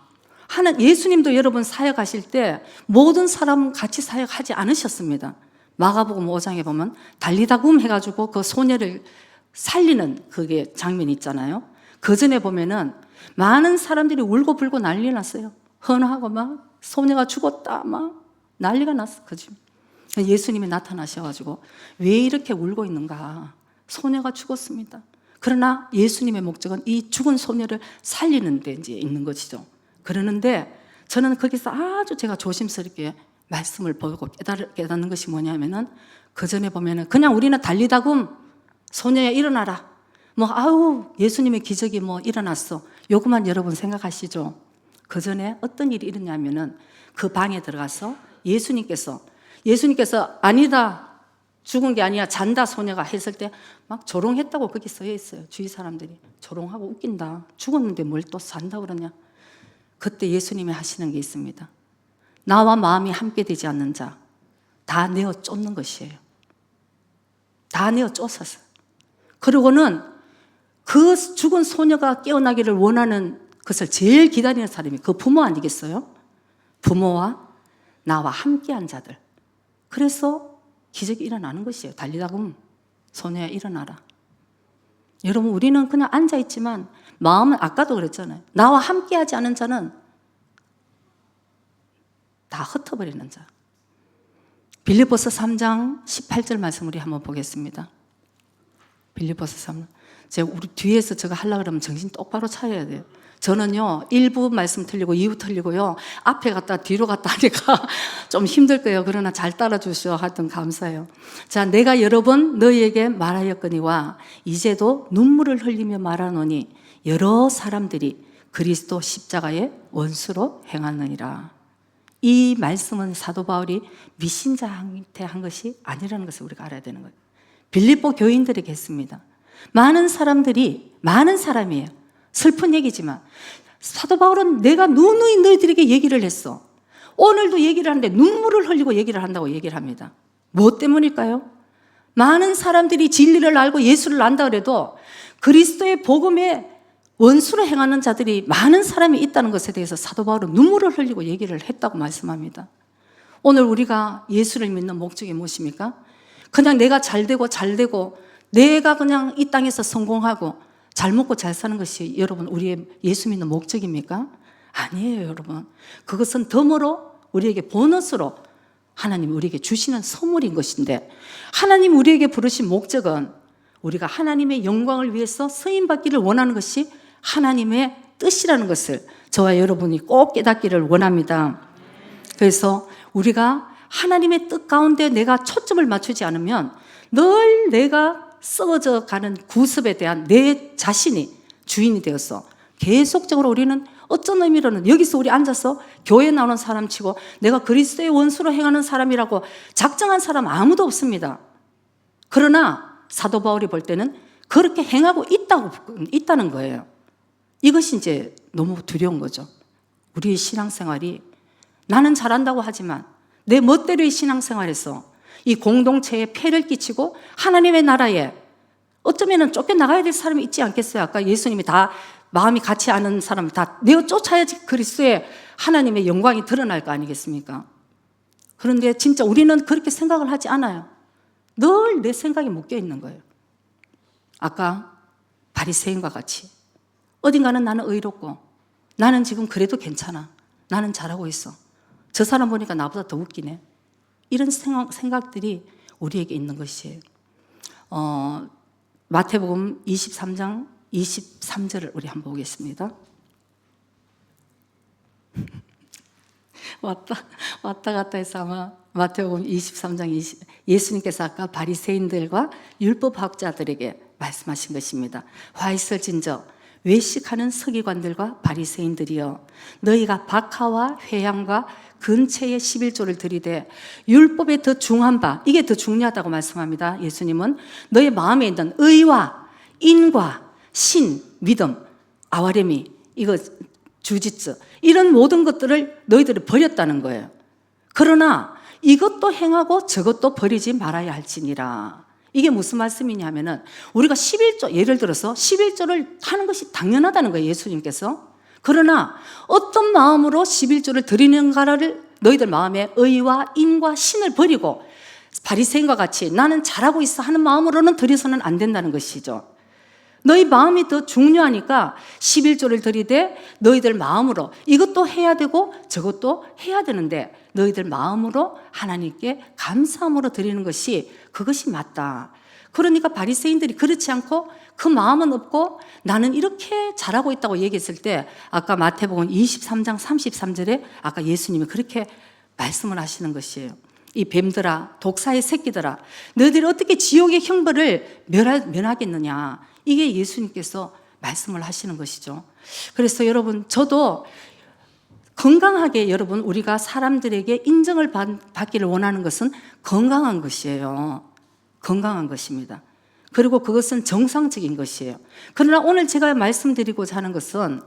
예수님도 여러분 사역하실 때 모든 사람 같이 사역하지 않으셨습니다. 마가복음 5장에 보면 달리다굼 해가지고 그 소녀를 살리는 그게 장면이 있잖아요. 그 전에 보면은 많은 사람들이 울고불고 난리 났어요. 헌화하고 막 소녀가 죽었다 막 난리가 났어. 그지? 예수님이 나타나셔가지고 왜 이렇게 울고 있는가? 소녀가 죽었습니다. 그러나 예수님의 목적은 이 죽은 소녀를 살리는 데 이제 있는 것이죠. 그러는데 저는 거기서 아주 제가 조심스럽게 말씀을 보고 깨닫는 것이 뭐냐면은 그 전에 보면은 그냥 우리는 달리다굼 소녀야 일어나라. 뭐 아우 예수님의 기적이 뭐 일어났어. 요것만 여러분 생각하시죠. 그 전에 어떤 일이 일어나면은 그 방에 들어가서 예수님께서 아니다 죽은 게 아니야 잔다 소녀가 했을 때 막 조롱했다고 거기 써 있어요. 주위 사람들이 조롱하고 웃긴다. 죽었는데 뭘 또 산다 그러냐. 그때 예수님이 하시는 게 있습니다. 나와 마음이 함께 되지 않는 자 다 내어 쫓는 것이에요. 다 내어 쫓아서. 그리고는 그 죽은 소녀가 깨어나기를 원하는 것을 제일 기다리는 사람이 그 부모 아니겠어요? 부모와 나와 함께한 자들. 그래서 기적이 일어나는 것이에요. 달리다굼 소녀야 일어나라. 여러분 우리는 그냥 앉아있지만 마음은 아까도 그랬잖아요. 나와 함께하지 않은 자는 다 흩어버리는 자. 빌립보서 3장 18절 말씀 우리 한번 보겠습니다. 빌립보서 3장. 제가 우리 뒤에서 제가 하려고 그러면 정신 똑바로 차려야 돼요. 저는요, 1부 말씀 틀리고 2부 틀리고요, 앞에 갔다 뒤로 갔다 하니까 좀 힘들 거예요. 그러나 잘 따라주셔 하여튼 감사해요. 자, 내가 여러 번 너희에게 말하였거니와 이제도 눈물을 흘리며 말하노니 여러 사람들이 그리스도 십자가의 원수로 행하느니라. 이 말씀은 사도 바울이 미신자한테 한 것이 아니라는 것을 우리가 알아야 되는 거예요. 빌립보 교인들에게 했습니다. 많은 사람이에요. 슬픈 얘기지만 사도 바울은 내가 누누이 너희들에게 얘기를 했어. 오늘도 얘기를 하는데 눈물을 흘리고 얘기를 한다고 얘기를 합니다. 무엇 때문일까요? 많은 사람들이 진리를 알고 예수를 안다 그래도 그리스도의 복음에 원수로 행하는 자들이 많은 사람이 있다는 것에 대해서 사도 바울은 눈물을 흘리고 얘기를 했다고 말씀합니다. 오늘 우리가 예수를 믿는 목적이 무엇입니까? 그냥 내가 잘되고 내가 그냥 이 땅에서 성공하고 잘 먹고 잘 사는 것이 여러분 우리의 예수 믿는 목적입니까? 아니에요, 여러분. 그것은 덤으로 우리에게 보너스로 하나님이 우리에게 주시는 선물인 것인데, 하나님 우리에게 부르신 목적은 우리가 하나님의 영광을 위해서 쓰임받기를 원하는 것이 하나님의 뜻이라는 것을 저와 여러분이 꼭 깨닫기를 원합니다. 그래서 우리가 하나님의 뜻 가운데 내가 초점을 맞추지 않으면 늘 내가 썩어져 가는 구습에 대한 내 자신이 주인이 되었어. 계속적으로 우리는 어떤 의미로는 여기서 우리 앉아서 교회 나오는 사람 치고 내가 그리스도의 원수로 행하는 사람이라고 작정한 사람 아무도 없습니다. 그러나 사도 바울이 볼 때는 그렇게 행하고 있다는 거예요. 이것이 이제 너무 두려운 거죠. 우리의 신앙생활이 나는 잘한다고 하지만 내 멋대로의 신앙생활에서 이 공동체에 폐를 끼치고 하나님의 나라에 어쩌면 쫓겨나가야 될 사람이 있지 않겠어요? 아까 예수님이 다 마음이 같이 아는 사람 다 내어 쫓아야지 그리스도의 하나님의 영광이 드러날 거 아니겠습니까? 그런데 진짜 우리는 그렇게 생각을 하지 않아요. 늘 내 생각이 묶여 있는 거예요. 아까 바리새인과 같이 어딘가는 나는 의롭고 나는 지금 그래도 괜찮아. 나는 잘하고 있어. 저 사람 보니까 나보다 더 웃기네. 이런 생각들이 우리에게 있는 것이에요. 마태복음 23장 23절을 우리 한번 보겠습니다. 왔다 갔다 해서 아마 마태복음 23장 예수님께서 아까 바리새인들과 율법학자들에게 말씀하신 것입니다. 화 있을진저 외식하는 서기관들과 바리새인들이여, 너희가 박하와 회향과 근처에 11조를 들이되 율법에 더 중한 바, 이게 더 중요하다고 말씀합니다. 예수님은 너희 마음에 있는 의와 인과 신, 믿음, 아와레미, 이거 주짓수, 이런 모든 것들을 너희들이 버렸다는 거예요. 그러나 이것도 행하고 저것도 버리지 말아야 할지니라. 이게 무슨 말씀이냐 하면은 우리가 11조, 예를 들어서 11조를 하는 것이 당연하다는 거예요, 예수님께서. 그러나 어떤 마음으로 11조를 드리는가를 너희들 마음에 의와 인과 신을 버리고 바리새인과 같이 나는 잘하고 있어 하는 마음으로는 드려서는 안 된다는 것이죠. 너희 마음이 더 중요하니까 11조를 드리되 너희들 마음으로 이것도 해야 되고 저것도 해야 되는데 너희들 마음으로 하나님께 감사함으로 드리는 것이 그것이 맞다. 그러니까 바리새인들이 그렇지 않고 그 마음은 없고 나는 이렇게 잘하고 있다고 얘기했을 때 아까 마태복음 23장 33절에 아까 예수님이 그렇게 말씀을 하시는 것이에요. 이 뱀들아, 독사의 새끼들아, 너희들이 어떻게 지옥의 형벌을 면하겠느냐. 이게 예수님께서 말씀을 하시는 것이죠. 그래서 여러분, 저도 건강하게 여러분, 우리가 사람들에게 인정을 받기를 원하는 것은 건강한 것이에요. 건강한 것입니다. 그리고 그것은 정상적인 것이에요. 그러나 오늘 제가 말씀드리고자 하는 것은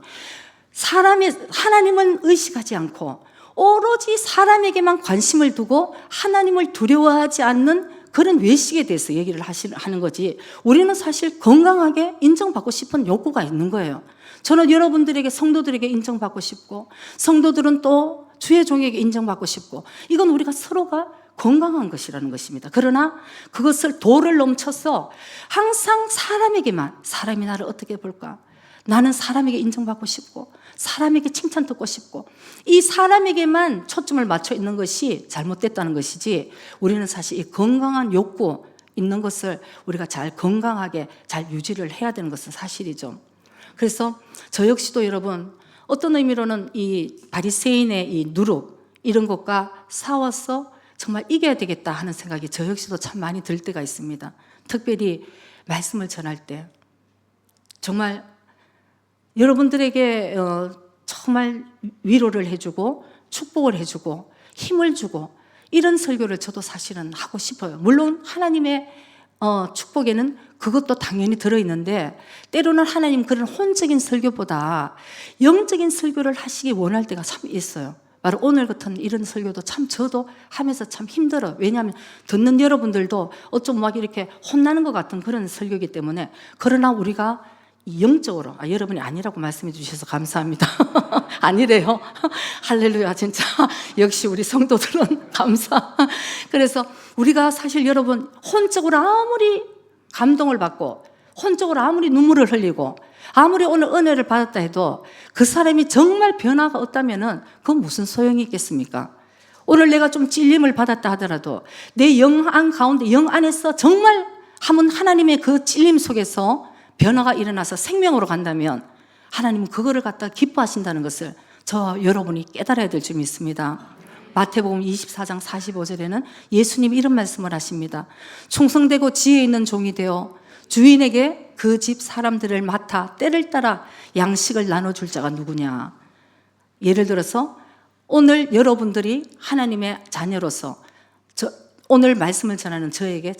하나님은 의식하지 않고 오로지 사람에게만 관심을 두고 하나님을 두려워하지 않는 그런 외식에 대해서 얘기를 하는 거지, 우리는 사실 건강하게 인정받고 싶은 욕구가 있는 거예요. 저는 여러분들에게, 성도들에게 인정받고 싶고, 성도들은 또 주의 종에게 인정받고 싶고, 이건 우리가 서로가 건강한 것이라는 것입니다. 그러나 그것을 도를 넘쳐서 항상 사람이 나를 어떻게 볼까? 나는 사람에게 인정받고 싶고 사람에게 칭찬 듣고 싶고 이 사람에게만 초점을 맞춰 있는 것이 잘못됐다는 것이지, 우리는 사실 이 건강한 욕구, 있는 것을 우리가 잘 건강하게 잘 유지를 해야 되는 것은 사실이죠. 그래서 저 역시도 여러분 어떤 의미로는 이 바리새인의 이 누룩 이런 것과 싸워서 정말 이겨야 되겠다 하는 생각이 저 역시도 참 많이 들 때가 있습니다. 특별히 말씀을 전할 때 정말 여러분들에게 정말 위로를 해주고 축복을 해주고 힘을 주고 이런 설교를 저도 사실은 하고 싶어요. 물론 하나님의 축복에는 그것도 당연히 들어있는데 때로는 하나님 그런 혼적인 설교보다 영적인 설교를 하시기 원할 때가 참 있어요. 바로 오늘 같은 이런 설교도 참 저도 하면서 참 힘들어요. 왜냐하면 듣는 여러분들도 어쩜 막 이렇게 혼나는 것 같은 그런 설교이기 때문에 그러나 우리가 영적으로 여러분이 아니라고 말씀해 주셔서 감사합니다. 아니래요. 할렐루야. 진짜 역시 우리 성도들은 감사. 그래서 우리가 사실 여러분 혼적으로 아무리 감동을 받고 혼적으로 아무리 눈물을 흘리고 아무리 오늘 은혜를 받았다 해도 그 사람이 정말 변화가 없다면은 그건 무슨 소용이 있겠습니까? 오늘 내가 좀 찔림을 받았다 하더라도 내 영 안 가운데 영 안에서 정말 한번 하나님의 그 찔림 속에서 변화가 일어나서 생명으로 간다면 하나님은 그거를 갖다 기뻐하신다는 것을 저와 여러분이 깨달아야 될 점이 있습니다. 마태복음 24장 45절에는 예수님이 이런 말씀을 하십니다. 충성되고 지혜 있는 종이 되어 주인에게 그 집 사람들을 맡아 때를 따라 양식을 나눠줄 자가 누구냐. 예를 들어서 오늘 여러분들이 하나님의 자녀로서 오늘 말씀을 전하는 저에게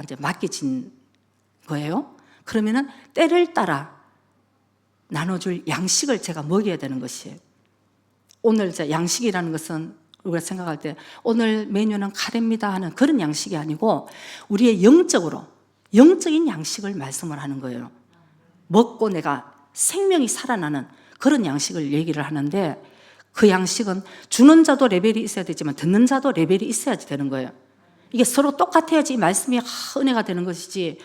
이제 맡겨진 거예요. 그러면은 때를 따라 나눠줄 양식을 제가 먹여야 되는 것이에요. 오늘 양식이라는 것은 우리가 생각할 때 오늘 메뉴는 카레입니다 하는 그런 양식이 아니고 우리의 영적인 양식을 말씀을 하는 거예요. 먹고 내가 생명이 살아나는 그런 양식을 얘기를 하는데 그 양식은 주는 자도 레벨이 있어야 되지만 듣는 자도 레벨이 있어야지 되는 거예요. 이게 서로 똑같아야지 이 말씀이 은혜가 되는 것이지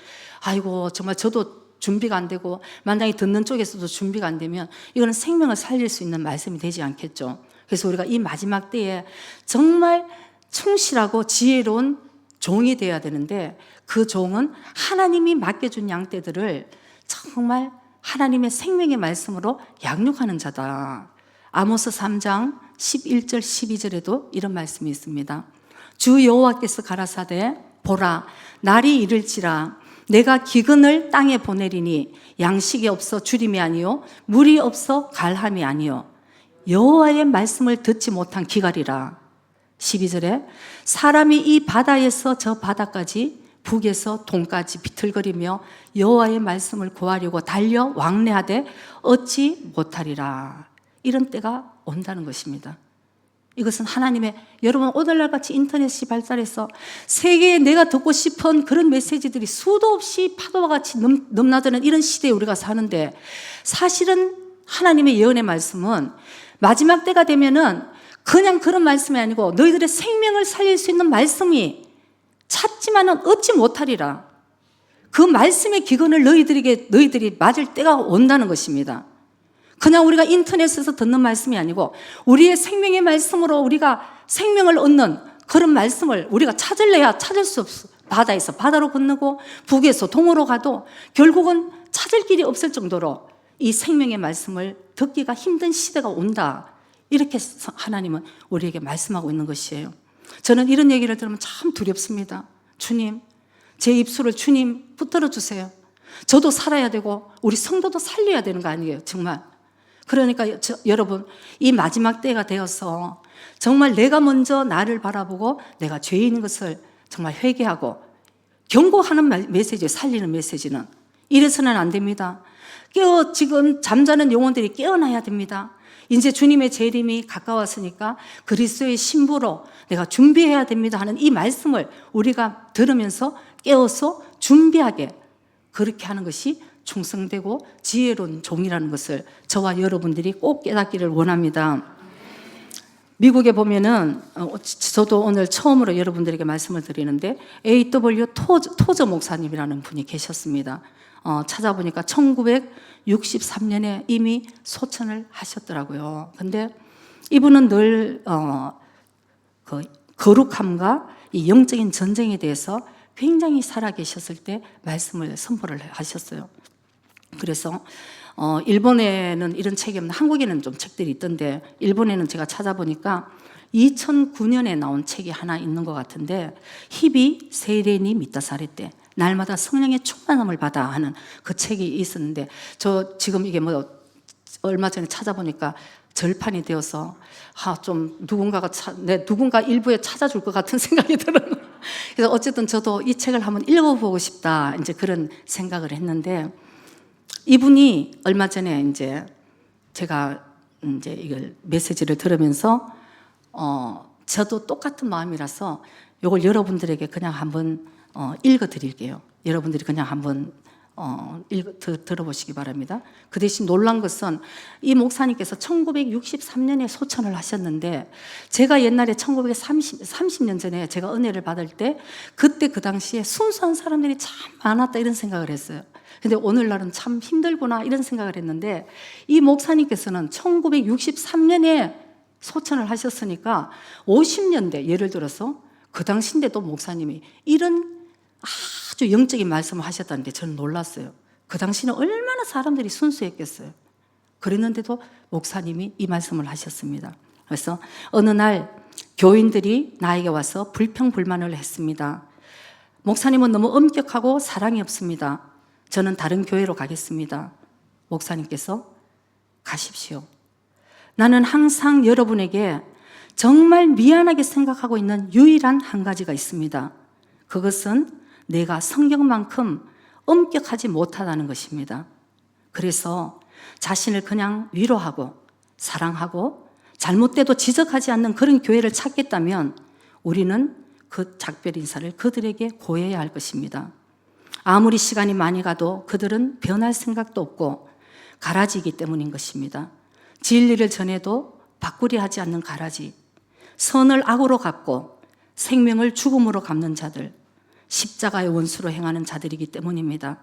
아이고 정말 저도 준비가 안 되고 만약에 듣는 쪽에서도 준비가 안 되면 이거는 생명을 살릴 수 있는 말씀이 되지 않겠죠. 그래서 우리가 이 마지막 때에 정말 충실하고 지혜로운 종이 되어야 되는데 그 종은 하나님이 맡겨준 양떼들을 정말 하나님의 생명의 말씀으로 양육하는 자다. 아모스 3장 11절 12절에도 이런 말씀이 있습니다. 주 여호와께서 가라사대 보라 날이 이를지라 내가 기근을 땅에 보내리니 양식이 없어 주림이 아니요 물이 없어 갈함이 아니요 여호와의 말씀을 듣지 못한 기갈이라. 12절에 사람이 이 바다에서 저 바다까지 북에서 동까지 비틀거리며 여호와의 말씀을 구하려고 달려 왕래하되 얻지 못하리라. 이런 때가 온다는 것입니다. 이것은 하나님의 여러분 오늘날 같이 인터넷이 발달해서 세계에 내가 듣고 싶은 그런 메시지들이 수도 없이 파도와 같이 넘나드는 이런 시대에 우리가 사는데 사실은 하나님의 예언의 말씀은 마지막 때가 되면은 그냥 그런 말씀이 아니고 너희들의 생명을 살릴 수 있는 말씀이 찾지만은 얻지 못하리라. 그 말씀의 기근을 너희들이 맞을 때가 온다는 것입니다. 그냥 우리가 인터넷에서 듣는 말씀이 아니고 우리의 생명의 말씀으로 우리가 생명을 얻는 그런 말씀을 우리가 찾을래야 찾을 수 없어. 바다에서 바다로 건너고 북에서 동으로 가도 결국은 찾을 길이 없을 정도로 이 생명의 말씀을 듣기가 힘든 시대가 온다. 이렇게 하나님은 우리에게 말씀하고 있는 것이에요. 저는 이런 얘기를 들으면 참 두렵습니다. 주님, 제 입술을 주님 붙들어 주세요. 저도 살아야 되고 우리 성도도 살려야 되는 거 아니에요, 정말. 그러니까 여러분 이 마지막 때가 되어서 정말 내가 먼저 나를 바라보고 내가 죄인인 것을 정말 회개하고 경고하는 메시지, 살리는 메시지는 이래서는 안 됩니다. 지금 잠자는 영혼들이 깨어나야 됩니다. 이제 주님의 재림이 가까웠으니까 그리스도의 신부로 내가 준비해야 됩니다 하는 이 말씀을 우리가 들으면서 깨어서 준비하게 그렇게 하는 것이 충성되고 지혜로운 종이라는 것을 저와 여러분들이 꼭 깨닫기를 원합니다. 미국에 보면은 저도 오늘 처음으로 여러분들에게 말씀을 드리는데 A.W. 토저 목사님이라는 분이 계셨습니다. 찾아보니까 1963년에 이미 소천을 하셨더라고요. 근데 이분은 늘 거룩함과 이 영적인 전쟁에 대해서 굉장히 살아계셨을 때 말씀을 선포를 하셨어요. 그래서 일본에는 이런 책이 없는, 한국에는 좀 책들이 있던데 일본에는 제가 찾아보니까 2009년에 나온 책이 하나 있는 것 같은데, 히비 세이레니 미타사레 때 날마다 성령의 충만함을 받아 하는 그 책이 있었는데, 저 지금 이게 뭐 얼마 전에 찾아보니까 절판이 되어서 좀 누군가 일부에 찾아줄 것 같은 생각이 들어요. 그래서 어쨌든 저도 이 책을 한번 읽어보고 싶다, 이제 그런 생각을 했는데, 이분이 얼마 전에 이제 제가 이제 이걸 메시지를 들으면서 저도 똑같은 마음이라서 이걸 여러분들에게 그냥 한번 읽어 드릴게요. 여러분들이 그냥 한번 들어보시기 바랍니다. 그 대신 놀란 것은 이 목사님께서 1963년에 소천을 하셨는데, 제가 옛날에 30년 전에 제가 은혜를 받을 때 그때 그 당시에 순수한 사람들이 참 많았다, 이런 생각을 했어요. 근데 오늘날은 참 힘들구나, 이런 생각을 했는데, 이 목사님께서는 1963년에 소천을 하셨으니까 50년대, 예를 들어서 그 당시인데도 목사님이 이런 아주 영적인 말씀을 하셨다는 게 저는 놀랐어요. 그 당시는 얼마나 사람들이 순수했겠어요. 그랬는데도 목사님이 이 말씀을 하셨습니다. 그래서 어느 날 교인들이 나에게 와서 불평불만을 했습니다. 목사님은 너무 엄격하고 사랑이 없습니다. 저는 다른 교회로 가겠습니다. 목사님께서 가십시오. 나는 항상 여러분에게 정말 미안하게 생각하고 있는 유일한 한 가지가 있습니다. 그것은 내가 성경만큼 엄격하지 못하다는 것입니다. 그래서 자신을 그냥 위로하고 사랑하고 잘못돼도 지적하지 않는 그런 교회를 찾겠다면 우리는 그 작별 인사를 그들에게 고해야 할 것입니다. 아무리 시간이 많이 가도 그들은 변할 생각도 없고 가라지이기 때문인 것입니다. 진리를 전해도 바꾸려 하지 않는 가라지, 선을 악으로 갚고 생명을 죽음으로 갚는 자들, 십자가의 원수로 행하는 자들이기 때문입니다.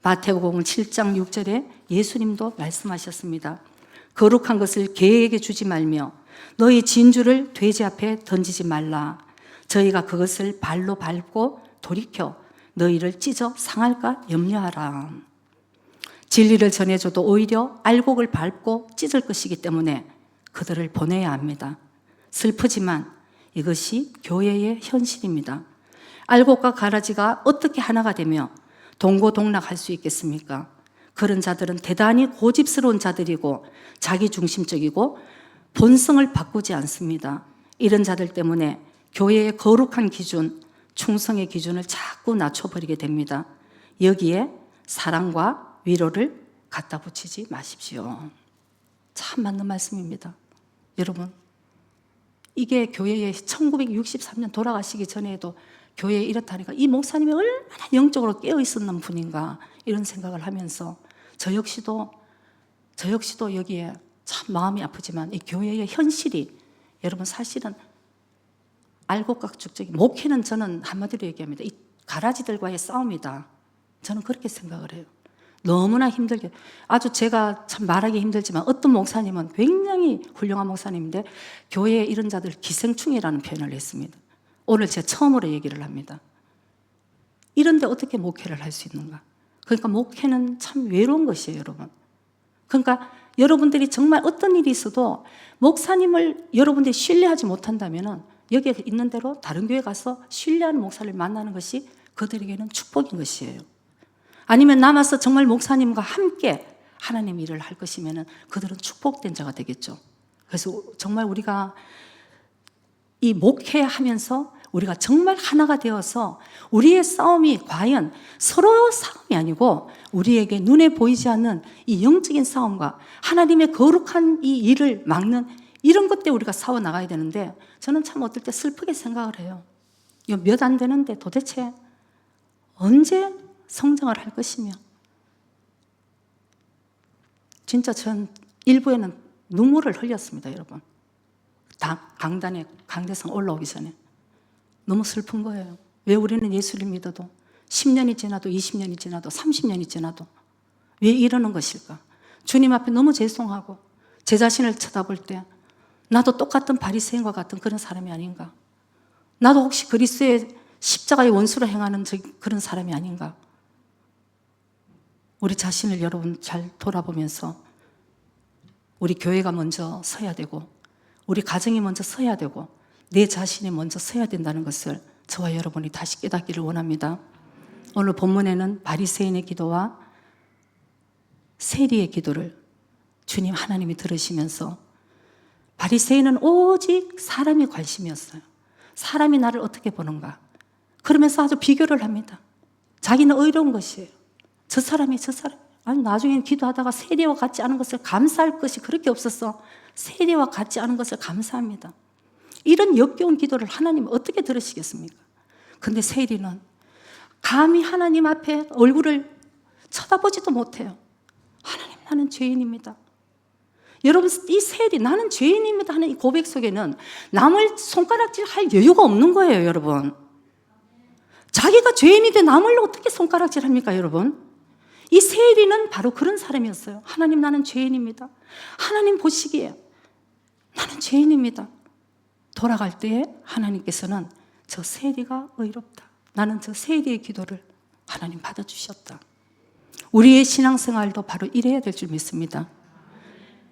마태복음 7장 6절에 예수님도 말씀하셨습니다. 거룩한 것을 개에게 주지 말며 너희 진주를 돼지 앞에 던지지 말라. 저희가 그것을 발로 밟고 돌이켜 너희를 찢어 상할까 염려하라. 진리를 전해줘도 오히려 알곡을 밟고 찢을 것이기 때문에 그들을 보내야 합니다. 슬프지만 이것이 교회의 현실입니다. 알곡과 가라지가 어떻게 하나가 되며 동고동락할 수 있겠습니까? 그런 자들은 대단히 고집스러운 자들이고 자기중심적이고 본성을 바꾸지 않습니다. 이런 자들 때문에 교회의 거룩한 기준, 충성의 기준을 자꾸 낮춰버리게 됩니다. 여기에 사랑과 위로를 갖다 붙이지 마십시오. 참 맞는 말씀입니다. 여러분, 이게 교회에 1963년 돌아가시기 전에도 교회에 이렇다니까 이 목사님이 얼마나 영적으로 깨어 있었는 분인가, 이런 생각을 하면서 저 역시도 여기에 참 마음이 아프지만 이 교회의 현실이, 여러분 사실은 알곡각죽적인 목회는, 저는 한마디로 얘기합니다. 이 가라지들과의 싸움이다. 저는 그렇게 생각을 해요. 너무나 힘들게, 아주 제가 참 말하기 힘들지만 어떤 목사님은 굉장히 훌륭한 목사님인데 교회에 이런 자들 기생충이라는 표현을 했습니다. 오늘 제가 처음으로 얘기를 합니다. 이런데 어떻게 목회를 할 수 있는가? 그러니까 목회는 참 외로운 것이에요, 여러분. 그러니까 여러분들이 정말 어떤 일이 있어도 목사님을 여러분들이 신뢰하지 못한다면 여기에 있는 대로 다른 교회 가서 신뢰하는 목사를 만나는 것이 그들에게는 축복인 것이에요. 아니면 남아서 정말 목사님과 함께 하나님 일을 할 것이면 그들은 축복된 자가 되겠죠. 그래서 정말 우리가 이 목회하면서 우리가 정말 하나가 되어서 우리의 싸움이 과연 서로 싸움이 아니고 우리에게 눈에 보이지 않는 이 영적인 싸움과 하나님의 거룩한 이 일을 막는 이런 것 때문에 우리가 싸워 나가야 되는데, 저는 참 어떨 때 슬프게 생각을 해요. 이거 몇 안 되는데 도대체 언제 성장을 할 것이며, 진짜 전 일부에는 눈물을 흘렸습니다, 여러분. 강대상 올라오기 전에 너무 슬픈 거예요. 왜 우리는 예수를 믿어도 10년이 지나도 20년이 지나도 30년이 지나도 왜 이러는 것일까? 주님 앞에 너무 죄송하고 제 자신을 쳐다볼 때 나도 똑같은 바리새인과 같은 그런 사람이 아닌가? 나도 혹시 그리스도의 십자가의 원수로 행하는 그런 사람이 아닌가. 우리 자신을 여러분 잘 돌아보면서 우리 교회가 먼저 서야 되고 우리 가정이 먼저 서야 되고 내 자신이 먼저 서야 된다는 것을 저와 여러분이 다시 깨닫기를 원합니다. 오늘 본문에는 바리새인의 기도와 세리의 기도를 주님 하나님이 들으시면서 바리새인은 오직 사람이 관심이었어요. 사람이 나를 어떻게 보는가. 그러면서 아주 비교를 합니다. 자기는 의로운 것이에요. 저 사람이 아니 나중에 기도하다가 세리와 같지 않은 것을 감사할 것이 그렇게 없어서 세리와 같지 않은 것을 감사합니다. 이런 역겨운 기도를 하나님 어떻게 들으시겠습니까? 근데 세리는 감히 하나님 앞에 얼굴을 쳐다보지도 못해요. 하나님, 나는 죄인입니다. 여러분, 이 세리 나는 죄인입니다 하는 이 고백 속에는 남을 손가락질 할 여유가 없는 거예요, 여러분. 자기가 죄인인데 남을 어떻게 손가락질 합니까, 여러분? 이 세리는 바로 그런 사람이었어요. 하나님, 나는 죄인입니다. 하나님 보시기에 나는 죄인입니다. 돌아갈 때에 하나님께서는 저 세리가 의롭다. 나는 저 세리의 기도를 하나님 받아주셨다. 우리의 신앙생활도 바로 이래야 될 줄 믿습니다.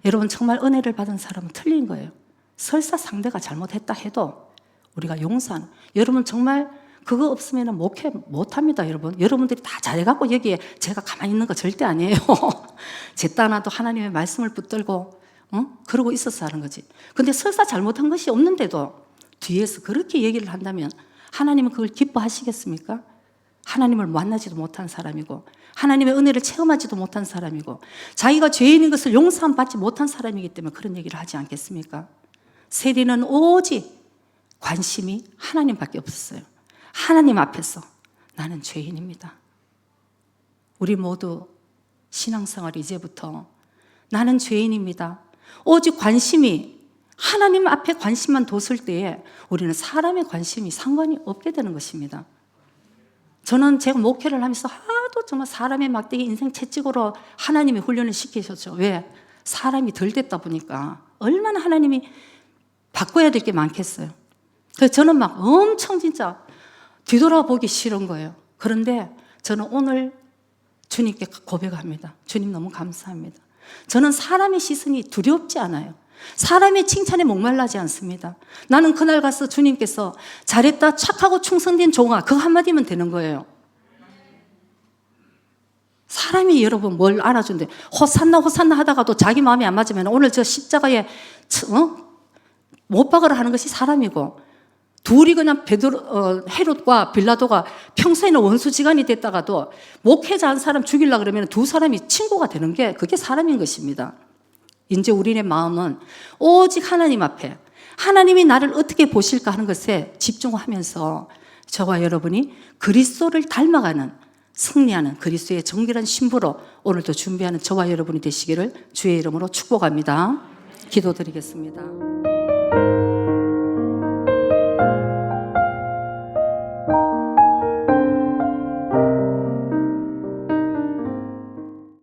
여러분, 정말 은혜를 받은 사람은 틀린 거예요. 설사 상대가 잘못했다 해도 우리가 용서하는, 여러분 정말 그거 없으면 목회 못합니다. 여러분들이 다 잘해갖고 여기에 제가 가만히 있는 거 절대 아니에요. 제 딸아도 하나님의 말씀을 붙들고 그러고 있어서 하는 거지. 근데 설사 잘못한 것이 없는데도 뒤에서 그렇게 얘기를 한다면 하나님은 그걸 기뻐하시겠습니까? 하나님을 만나지도 못한 사람이고 하나님의 은혜를 체험하지도 못한 사람이고 자기가 죄인인 것을 용서함 받지 못한 사람이기 때문에 그런 얘기를 하지 않겠습니까? 세리는 오직 관심이 하나님밖에 없었어요. 하나님 앞에서 나는 죄인입니다. 우리 모두 신앙생활 이제부터 나는 죄인입니다. 오직 관심이 하나님 앞에 관심만 뒀을 때에 우리는 사람의 관심이 상관이 없게 되는 것입니다. 저는 제가 목회를 하면서 하도 정말 사람의 막대기 인생 채찍으로 하나님이 훈련을 시키셨죠. 왜? 사람이 덜 됐다 보니까 얼마나 하나님이 바꿔야 될 게 많겠어요. 그래서 저는 막 엄청 진짜 뒤돌아보기 싫은 거예요. 그런데 저는 오늘 주님께 고백합니다. 주님 너무 감사합니다. 저는 사람의 시선이 두렵지 않아요. 사람의 칭찬에 목말라지 않습니다. 나는 그날 가서 주님께서 잘했다, 착하고 충성된 종아, 그 한마디면 되는 거예요. 사람이 여러분 뭘 알아준대. 호산나 호산나 하다가도 자기 마음이 안 맞으면 오늘 저 십자가에 못 박으라 하는 것이 사람이고, 둘이 그냥 헤롯과 빌라도가 평소에는 원수지간이 됐다가도 목회자 한 사람 죽이려고 그러면 두 사람이 친구가 되는 게 그게 사람인 것입니다. 이제 우리의 마음은 오직 하나님 앞에 하나님이 나를 어떻게 보실까 하는 것에 집중하면서 저와 여러분이 그리스도를 닮아가는 승리하는 그리스도의 정결한 신부로 오늘도 준비하는 저와 여러분이 되시기를 주의 이름으로 축복합니다. 기도드리겠습니다.